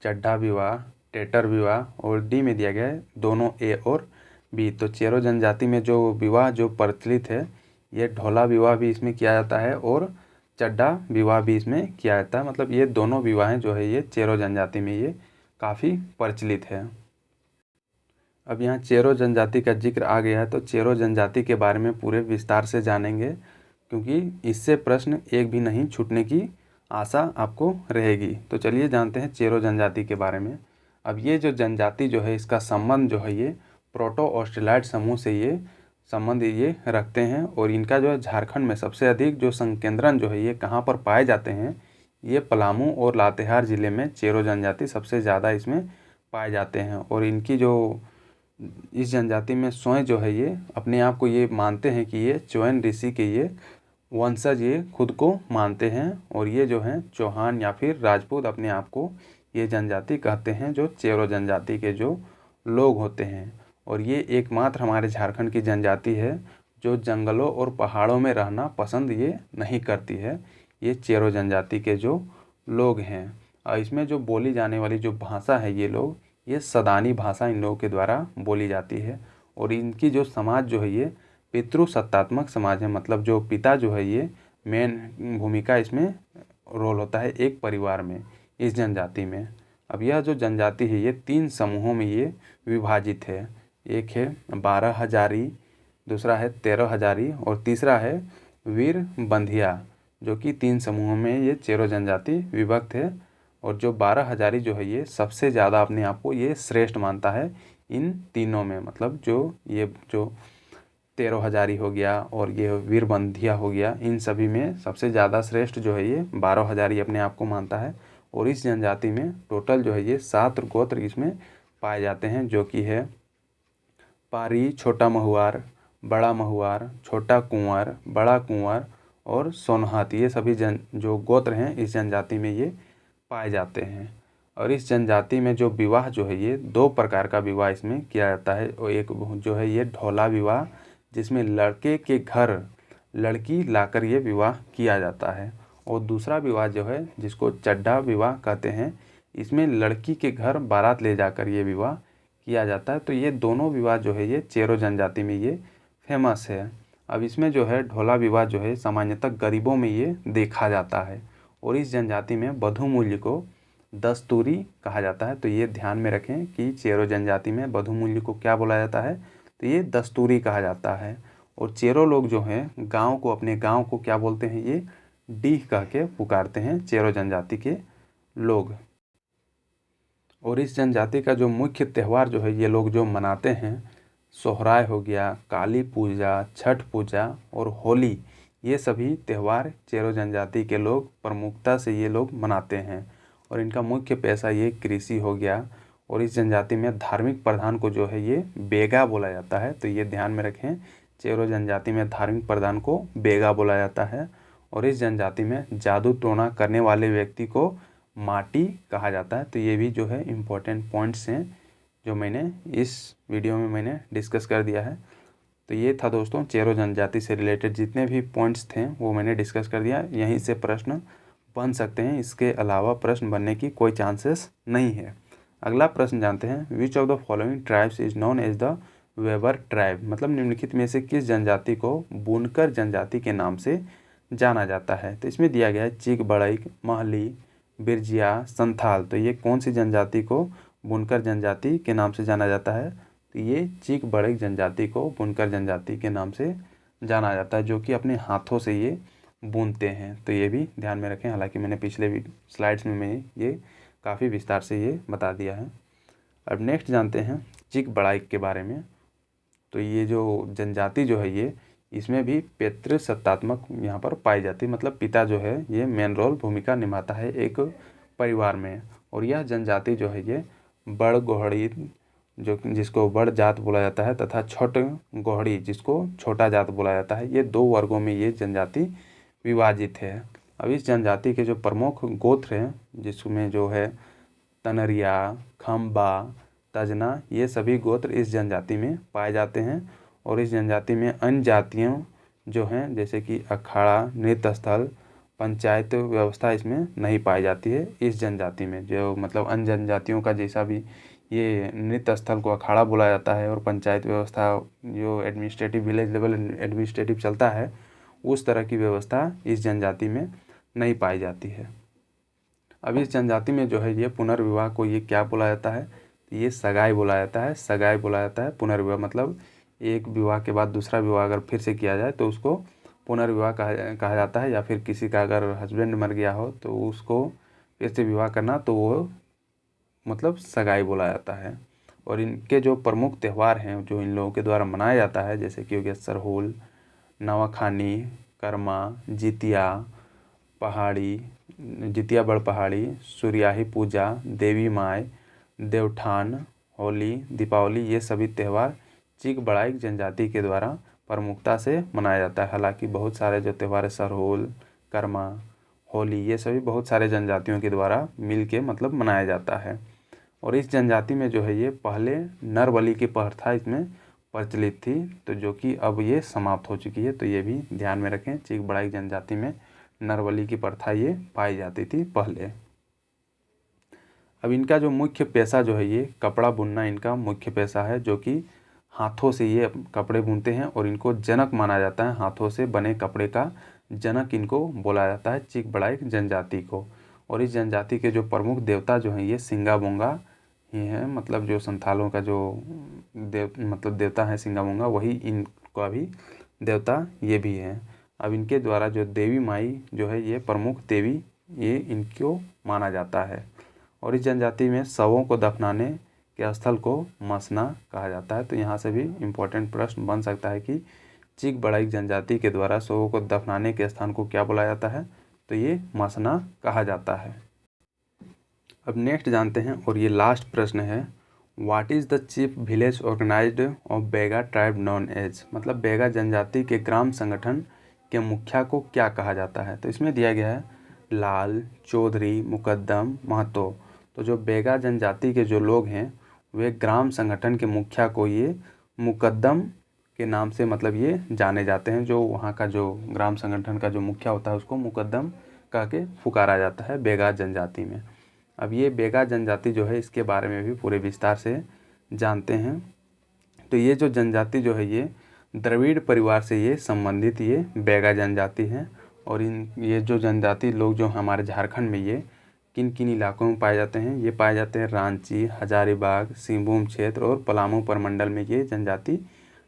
चड्ढा विवाह, टेटर विवाह और डी में दिया गया है दोनों ए और बी। तो चेरो जनजाति में जो विवाह जो प्रचलित है ये ढोला विवाह भी इसमें किया जाता है और चड्ढा विवाह भी इसमें किया जाता है। मतलब ये दोनों विवाहें जो है ये चेरो जनजाति में ये काफ़ी प्रचलित है। अब यहाँ चेरो जनजाति का जिक्र आ गया है तो चेरो जनजाति के बारे में पूरे विस्तार से जानेंगे, क्योंकि इससे प्रश्न एक भी नहीं छूटने की आशा आपको रहेगी। तो चलिए जानते हैं चेरो जनजाति के बारे में। अब ये जो जनजाति जो है इसका संबंध जो है ये प्रोटो ऑस्ट्रेलाइड समूह से ये संबंध ये रखते हैं। और इनका जो है झारखंड में सबसे अधिक जो संकेंद्रण जो है ये कहाँ पर पाए जाते हैं, ये पलामू और लातेहार ज़िले में चेरो जनजाति सबसे ज़्यादा इसमें पाए जाते हैं। और इनकी जो इस जनजाति में स्वयं जो है ये अपने आप को ये मानते हैं कि ये चौहान ऋषि के ये वंशज ये खुद को मानते हैं। और ये जो हैं चौहान या फिर राजपूत अपने आप को ये जनजाति कहते हैं, जो चेरो जनजाति के जो लोग होते हैं। और ये एकमात्र हमारे झारखंड की जनजाति है जो जंगलों और पहाड़ों में रहना पसंद ये नहीं करती है, ये चेरो जनजाति के जो लोग हैं। और इसमें जो बोली जाने वाली जो भाषा है ये सदानी भाषा इन लोगों के द्वारा बोली जाती है। और इनकी जो समाज जो है ये पितृसत्तात्मक समाज है, मतलब जो पिता जो है ये मेन भूमिका इसमें रोल होता है एक परिवार में इस जनजाति में। अब यह जो जनजाति है ये 3 समूहों में ये विभाजित है। एक है 12 हजारी, दूसरा है 13 हजारी और तीसरा है वीर बंधिया, जो कि 3 समूहों में ये चेरो जनजाति विभक्त है। और जो 12 हजारी जो है ये सबसे ज़्यादा अपने आप को ये श्रेष्ठ मानता है इन तीनों में। मतलब जो 13 हजारी हो गया और ये वीर बंधिया हो गया, इन सभी में सबसे ज़्यादा श्रेष्ठ जो है ये 12 हजारी अपने आप को मानता है। और इस जनजाति में टोटल जो है ये 7 गोत्र इसमें पाए जाते हैं, जो कि है पारी, छोटा महुआर, बड़ा महुआर, छोटा कुंवर, बड़ा कुंवर और सोनहत। ये सभी जो गोत्र हैं इस जनजाति में ये पाए जाते हैं। और इस जनजाति में जो विवाह जो है ये 2 प्रकार का विवाह इसमें किया जाता है। और एक जो है ये ढोला विवाह, जिसमें लड़के के घर लड़की लाकर ये विवाह किया जाता है। और दूसरा विवाह जो है जिसको चड्ढा विवाह कहते हैं, इसमें लड़की के घर बारात ले जाकर ये विवाह किया जाता है। तो ये दोनों विवाह जो है ये चेरो जनजाति में ये फेमस है। अब इसमें जो है ढोला विवाह जो है सामान्यतः गरीबों में ये देखा जाता है। और इस जनजाति में वधू मूल्य को दस्तूरी कहा जाता है। तो ये ध्यान में रखें कि चेरो जनजाति में वधू मूल्य को क्या बोला जाता है, तो ये दस्तूरी कहा जाता है। और चेरो लोग जो हैं गांव को, अपने गांव को क्या बोलते हैं, ये डीह कह के पुकारते हैं चेरो जनजाति के लोग। और इस जनजाति का जो मुख्य त्यौहार जो है ये लोग जो मनाते हैं, सोहराय हो गया, काली पूजा, छठ पूजा और होली, ये सभी त्यौहार चेरो जनजाति के लोग प्रमुखता से ये लोग मनाते हैं। और इनका मुख्य पेशा ये कृषि हो गया। और इस जनजाति में धार्मिक प्रधान को जो है ये बेगा बोला जाता है। तो ये ध्यान में रखें, चेरो जनजाति में धार्मिक प्रधान को बेगा बोला जाता है। और इस जनजाति में जादू टोना करने वाले व्यक्ति को माटी कहा जाता है। तो ये भी जो है इम्पोर्टेंट पॉइंट्स हैं जो मैंने इस वीडियो में मैंने डिस्कस कर दिया है। तो ये था दोस्तों चेरो जनजाति से रिलेटेड जितने भी पॉइंट्स थे वो मैंने डिस्कस कर दिया। यहीं से प्रश्न बन सकते हैं, इसके अलावा प्रश्न बनने की कोई चांसेस नहीं है। अगला प्रश्न जानते हैं, which of the following tribes is known as the weaver tribe, मतलब निम्नलिखित में से किस जनजाति को बुनकर जनजाति के नाम से जाना जाता है। तो इसमें दिया गया है चीक बड़ई, महली, बिरजिया, संथाल। तो ये कौन सी जनजाति को बुनकर जनजाति के नाम से जाना जाता है। तो ये चीक बड़ई जनजाति को बुनकर जनजाति के नाम से जाना जाता है, जो कि अपने हाथों से ये बुनते हैं। तो ये भी ध्यान में रखें, हालांकि मैंने पिछले स्लाइड्स में मैं ये काफ़ी विस्तार से ये बता दिया है। अब नेक्स्ट जानते हैं चीक बड़ाई के बारे में। तो ये जो जनजाति जो है ये इसमें भी पितृसत्तात्मक यहाँ पर पाई जाती है, मतलब पिता जो है ये मेन रोल भूमिका निभाता है एक परिवार में। और यह जनजाति जो है ये बड़ गोहड़ी जो जिसको बड़ जात बोला जाता है तथा छोट गोहड़ी जिसको छोटा जात बोला जाता है, ये दो वर्गों में ये जनजाति विभाजित है। अब इस जनजाति के जो प्रमुख गोत्र हैं जिसमें जो है तनरिया, खम्बा, तजना, ये सभी गोत्र इस जनजाति में पाए जाते हैं। और इस जनजाति में अन्य जातियों जो हैं जैसे कि अखाड़ा, नृत्य स्थल, पंचायत व्यवस्था इसमें नहीं पाई जाती है इस जनजाति में। जो मतलब अन्य जनजातियों का जैसा भी ये नृत्य स्थल को अखाड़ा बोला जाता है और पंचायत व्यवस्था जो एडमिनिस्ट्रेटिव विलेज लेवल एडमिनिस्ट्रेटिव चलता है उस तरह की व्यवस्था इस जनजाति में नहीं पाई जाती है। अब इस जनजाति में जो है ये पुनर्विवाह को ये क्या बोला जाता है, ये सगाई बोला जाता है। सगाई बोला जाता है पुनर्विवाह, मतलब एक विवाह के बाद दूसरा विवाह अगर फिर से किया जाए तो उसको पुनर्विवाह कहा जाता है। या फिर किसी का अगर हस्बैंड मर गया हो तो उसको फिर से विवाह करना तो वो मतलब सगाई बोला जाता है। और इनके जो प्रमुख त्यौहार हैं जो इन लोगों के द्वारा मनाया जाता है जैसे कि हो गया सरहुल, नवाखानी, कर्मा, जितिया पहाड़ी, जितिया बड़ पहाड़ी, सूर्याही पूजा, देवी माय, देवठान, होली, दीपावली, ये सभी त्यौहार चीक बड़ाई जनजाति के द्वारा प्रमुखता से मनाया जाता है। हालांकि बहुत सारे जो त्यौहार है सरहुल, कर्मा, होली, ये सभी बहुत सारे जनजातियों के द्वारा मिल के मतलब मनाया जाता है। और इस जनजाति में जो है ये पहले नर बलि की प्रथा इसमें प्रचलित थी, तो जो कि अब ये समाप्त हो चुकी है। तो ये भी ध्यान में रखें, चीक बड़ाई जनजाति में नर बलि की प्रथा ये पाई जाती थी पहले। अब इनका जो मुख्य पेशा जो है ये कपड़ा बुनना इनका मुख्य पेशा है, जो कि हाथों से ये कपड़े बुनते हैं। और इनको जनक माना जाता है, हाथों से बने कपड़े का जनक इनको बोला जाता है चीक बड़ाई जनजाति को। और इस जनजाति के जो प्रमुख देवता जो हैं ये सिंगा बोंगा ही हैं, मतलब जो संथालों का जो देवता है सिंगा बोंगा वही इनका भी देवता ये भी हैं। अब इनके द्वारा जो देवी माई जो है ये प्रमुख देवी ये इनको माना जाता है। और इस जनजाति में शवों को दफनाने के स्थल को मसना कहा जाता है। तो यहाँ से भी इम्पोर्टेंट प्रश्न बन सकता है कि चीक बड़ाई जनजाति के द्वारा शवों को दफनाने के स्थान को क्या बोला जाता है। तो ये मसना कहा जाता है। अब नेक्स्ट जानते हैं और ये लास्ट प्रश्न है, what is the chief village organised of Baiga tribe known as, मतलब बेगा जनजाति के ग्राम संगठन के मुखिया को क्या कहा जाता है। तो इसमें दिया गया है लाल, चौधरी, मुकद्दम, महतो। तो जो बेगा जनजाति के जो लोग हैं वे ग्राम संगठन के मुखिया को ये मुकद्दम के नाम से मतलब ये जाने जाते हैं। जो वहाँ का जो ग्राम संगठन का जो मुखिया होता है उसको मुकद्दम कह के पुकारा जाता है बेगा जनजाति में। अब ये बेगा जनजाति जो है इसके बारे में भी पूरे विस्तार से जानते हैं। तो ये जो जनजाति जो है ये द्रविड़ परिवार से ये संबंधित ये बेगा जनजाति है। और ये जो जनजाति लोग जो हमारे झारखंड में ये किन किन इलाकों में पाए जाते हैं, ये पाए जाते हैं रांची, हजारीबाग, सिंहभूम क्षेत्र और पलामू प्रमंडल में ये जनजाति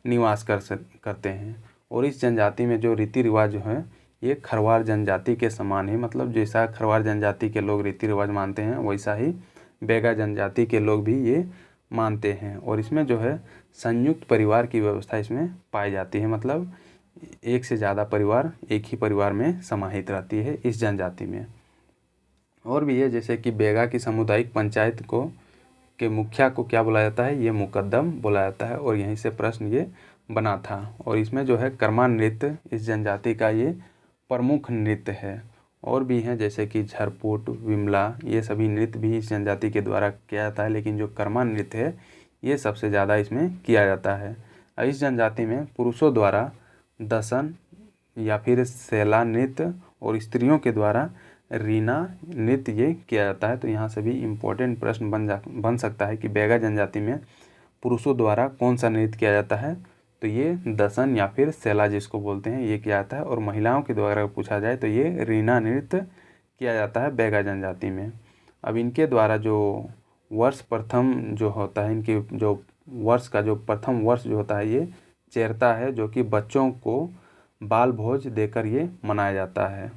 निवास करते हैं। और इस जनजाति में जो रीति रिवाज जो है ये खरवार जनजाति के समान है, मतलब जैसा खरवार जनजाति के लोग रीति रिवाज मानते हैं वैसा ही बेगा जनजाति के लोग भी ये मानते हैं। और इसमें जो है संयुक्त परिवार की व्यवस्था इसमें पाई जाती है, मतलब एक से ज़्यादा परिवार एक ही परिवार में समाहित रहती है इस जनजाति में। और भी है जैसे कि बेगा की सामुदायिक पंचायत को के मुखिया को क्या बोला जाता है, ये मुकद्दम बोला जाता है। और यहीं से प्रश्न ये बना था। और इसमें जो है कर्मा नृत्य इस जनजाति का ये प्रमुख नृत्य है। और भी हैं जैसे कि झरपुट, विमला, ये सभी नृत्य भी इस जनजाति के द्वारा किया जाता है, लेकिन जो कर्मा नृत्य है ये सबसे ज़्यादा इसमें किया जाता है। इस जनजाति में पुरुषों द्वारा दसन या फिर सेला नृत्य और स्त्रियों के द्वारा रीना नृत्य ये किया जाता है। तो यहाँ से भी इम्पोर्टेंट प्रश्न बन सकता है कि बैगा जनजाति में पुरुषों द्वारा कौन सा नृत्य किया जाता है। तो ये दसन या फिर सेला जिसको बोलते हैं ये किया जाता है। और महिलाओं के द्वारा पूछा जाए तो ये रीना नृत्य किया जाता है बैगा जनजाति में। अब इनके द्वारा जो वर्ष प्रथम जो होता है, इनके जो वर्ष का जो प्रथम वर्ष जो होता है ये चेरता है, जो कि बच्चों को बाल भोज देकर ये मनाया जाता है।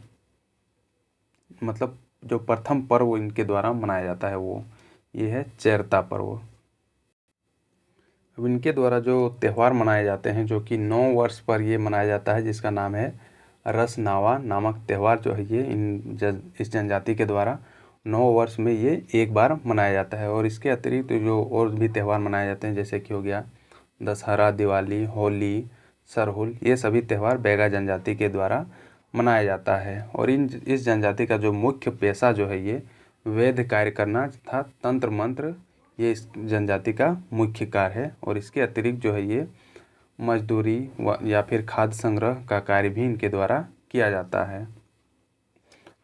मतलब जो प्रथम पर्व इनके द्वारा मनाया जाता है वो ये है चेरता पर्व। अब इनके द्वारा जो त्यौहार मनाए जाते हैं जो कि 9 वर्ष पर ये मनाया जाता है, जिसका नाम है रसनावा नामक त्यौहार जो है ये इस जनजाति के द्वारा 9 वर्ष में ये एक बार मनाया जाता है। और इसके अतिरिक्त जो और भी त्यौहार मनाए जाते हैं जैसे कि हो गया दशहरा, दिवाली, होली, सरहुल, ये सभी त्यौहार बैगा जनजाति के द्वारा मनाया जाता है। और इस जनजाति का जो मुख्य पेशा जो है ये वेद कार्य करना तथा तंत्र मंत्र, ये इस जनजाति का मुख्य कार्य है। और इसके अतिरिक्त जो है ये मजदूरी या फिर खाद्य संग्रह का कार्य भी इनके द्वारा किया जाता है।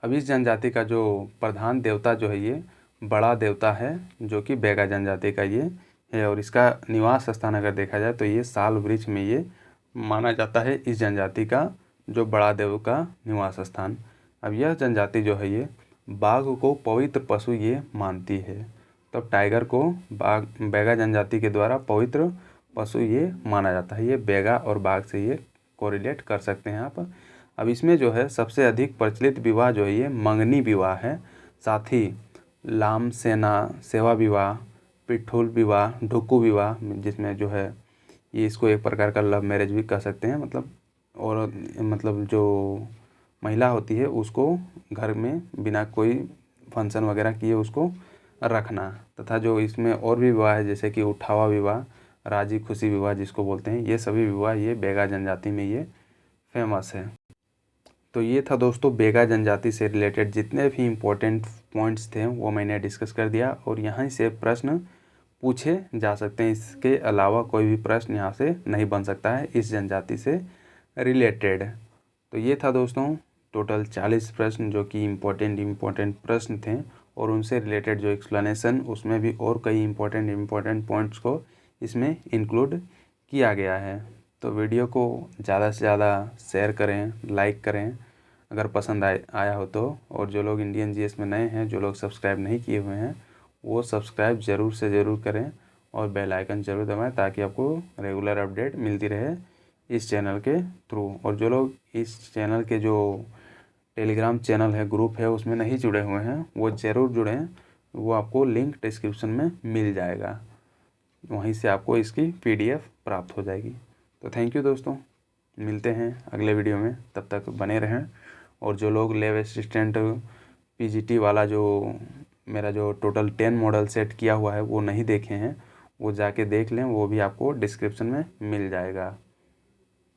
अब इस जनजाति का जो प्रधान देवता जो है ये बड़ा देवता है, जो कि बैगा जनजाति का ये है। और इसका निवास स्थान अगर देखा जाए तो ये साल वृक्ष में ये माना जाता है इस जनजाति का जो बड़ा देव का निवास स्थान। अब यह जनजाति जो है ये बाघ को पवित्र पशु ये मानती है। तब टाइगर को बैगा जनजाति के द्वारा पवित्र पशु ये माना जाता है। ये बैगा और बाघ से ये कोरिलेट कर सकते हैं आप। अब इसमें जो है सबसे अधिक प्रचलित विवाह जो है ये मंगनी विवाह है। साथ ही लाम सेना सेवा विवाह, पिट्ठुल विवाह, ढुक्कू विवाह, जिसमें जो है ये इसको एक प्रकार का लव मैरिज भी कह सकते हैं। मतलब जो महिला होती है उसको घर में बिना कोई फंक्शन वगैरह किए उसको रखना। तथा जो इसमें और भी विवाह है जैसे कि उठावा विवाह, राजी खुशी विवाह जिसको बोलते हैं, ये सभी विवाह ये बैगा जनजाति में ये फेमस है। तो ये था दोस्तों बैगा जनजाति से रिलेटेड जितने भी इम्पोर्टेंट पॉइंट्स थे वो मैंने डिस्कस कर दिया। और यहाँ से प्रश्न पूछे जा सकते हैं, इसके अलावा कोई भी प्रश्न यहाँ से नहीं बन सकता है इस जनजाति से रिलेटेड। तो ये था दोस्तों टोटल 40 प्रश्न जो कि इम्पोर्टेंट प्रश्न थे। और उनसे रिलेटेड जो एक्सप्लेनेशन उसमें भी और कई इम्पोर्टेंट पॉइंट्स को इसमें इंक्लूड किया गया है। तो वीडियो को ज़्यादा से ज़्यादा शेयर करें, लाइक करें अगर पसंद आया हो तो। और जो लोग इंडियन जीएस में नए हैं, जो लोग सब्सक्राइब नहीं किए हुए हैं, वो सब्सक्राइब ज़रूर से ज़रूर करें और बेल आइकन ज़रूर दबाएं ताकि आपको रेगुलर अपडेट मिलती रहे इस चैनल के थ्रू। और जो लोग इस चैनल के जो टेलीग्राम चैनल है, ग्रुप है, उसमें नहीं जुड़े हुए हैं वो ज़रूर जुड़ें। वो आपको लिंक डिस्क्रिप्शन में मिल जाएगा, वहीं से आपको इसकी PDF प्राप्त हो जाएगी। तो थैंक यू दोस्तों, मिलते हैं अगले वीडियो में, तब तक बने रहें। और जो लोग लैब असिस्टेंट PGT वाला जो मेरा जो टोटल 10 मॉडल सेट किया हुआ है वो नहीं देखे हैं, वो जाके देख लें, वो भी आपको डिस्क्रिप्शन में मिल जाएगा।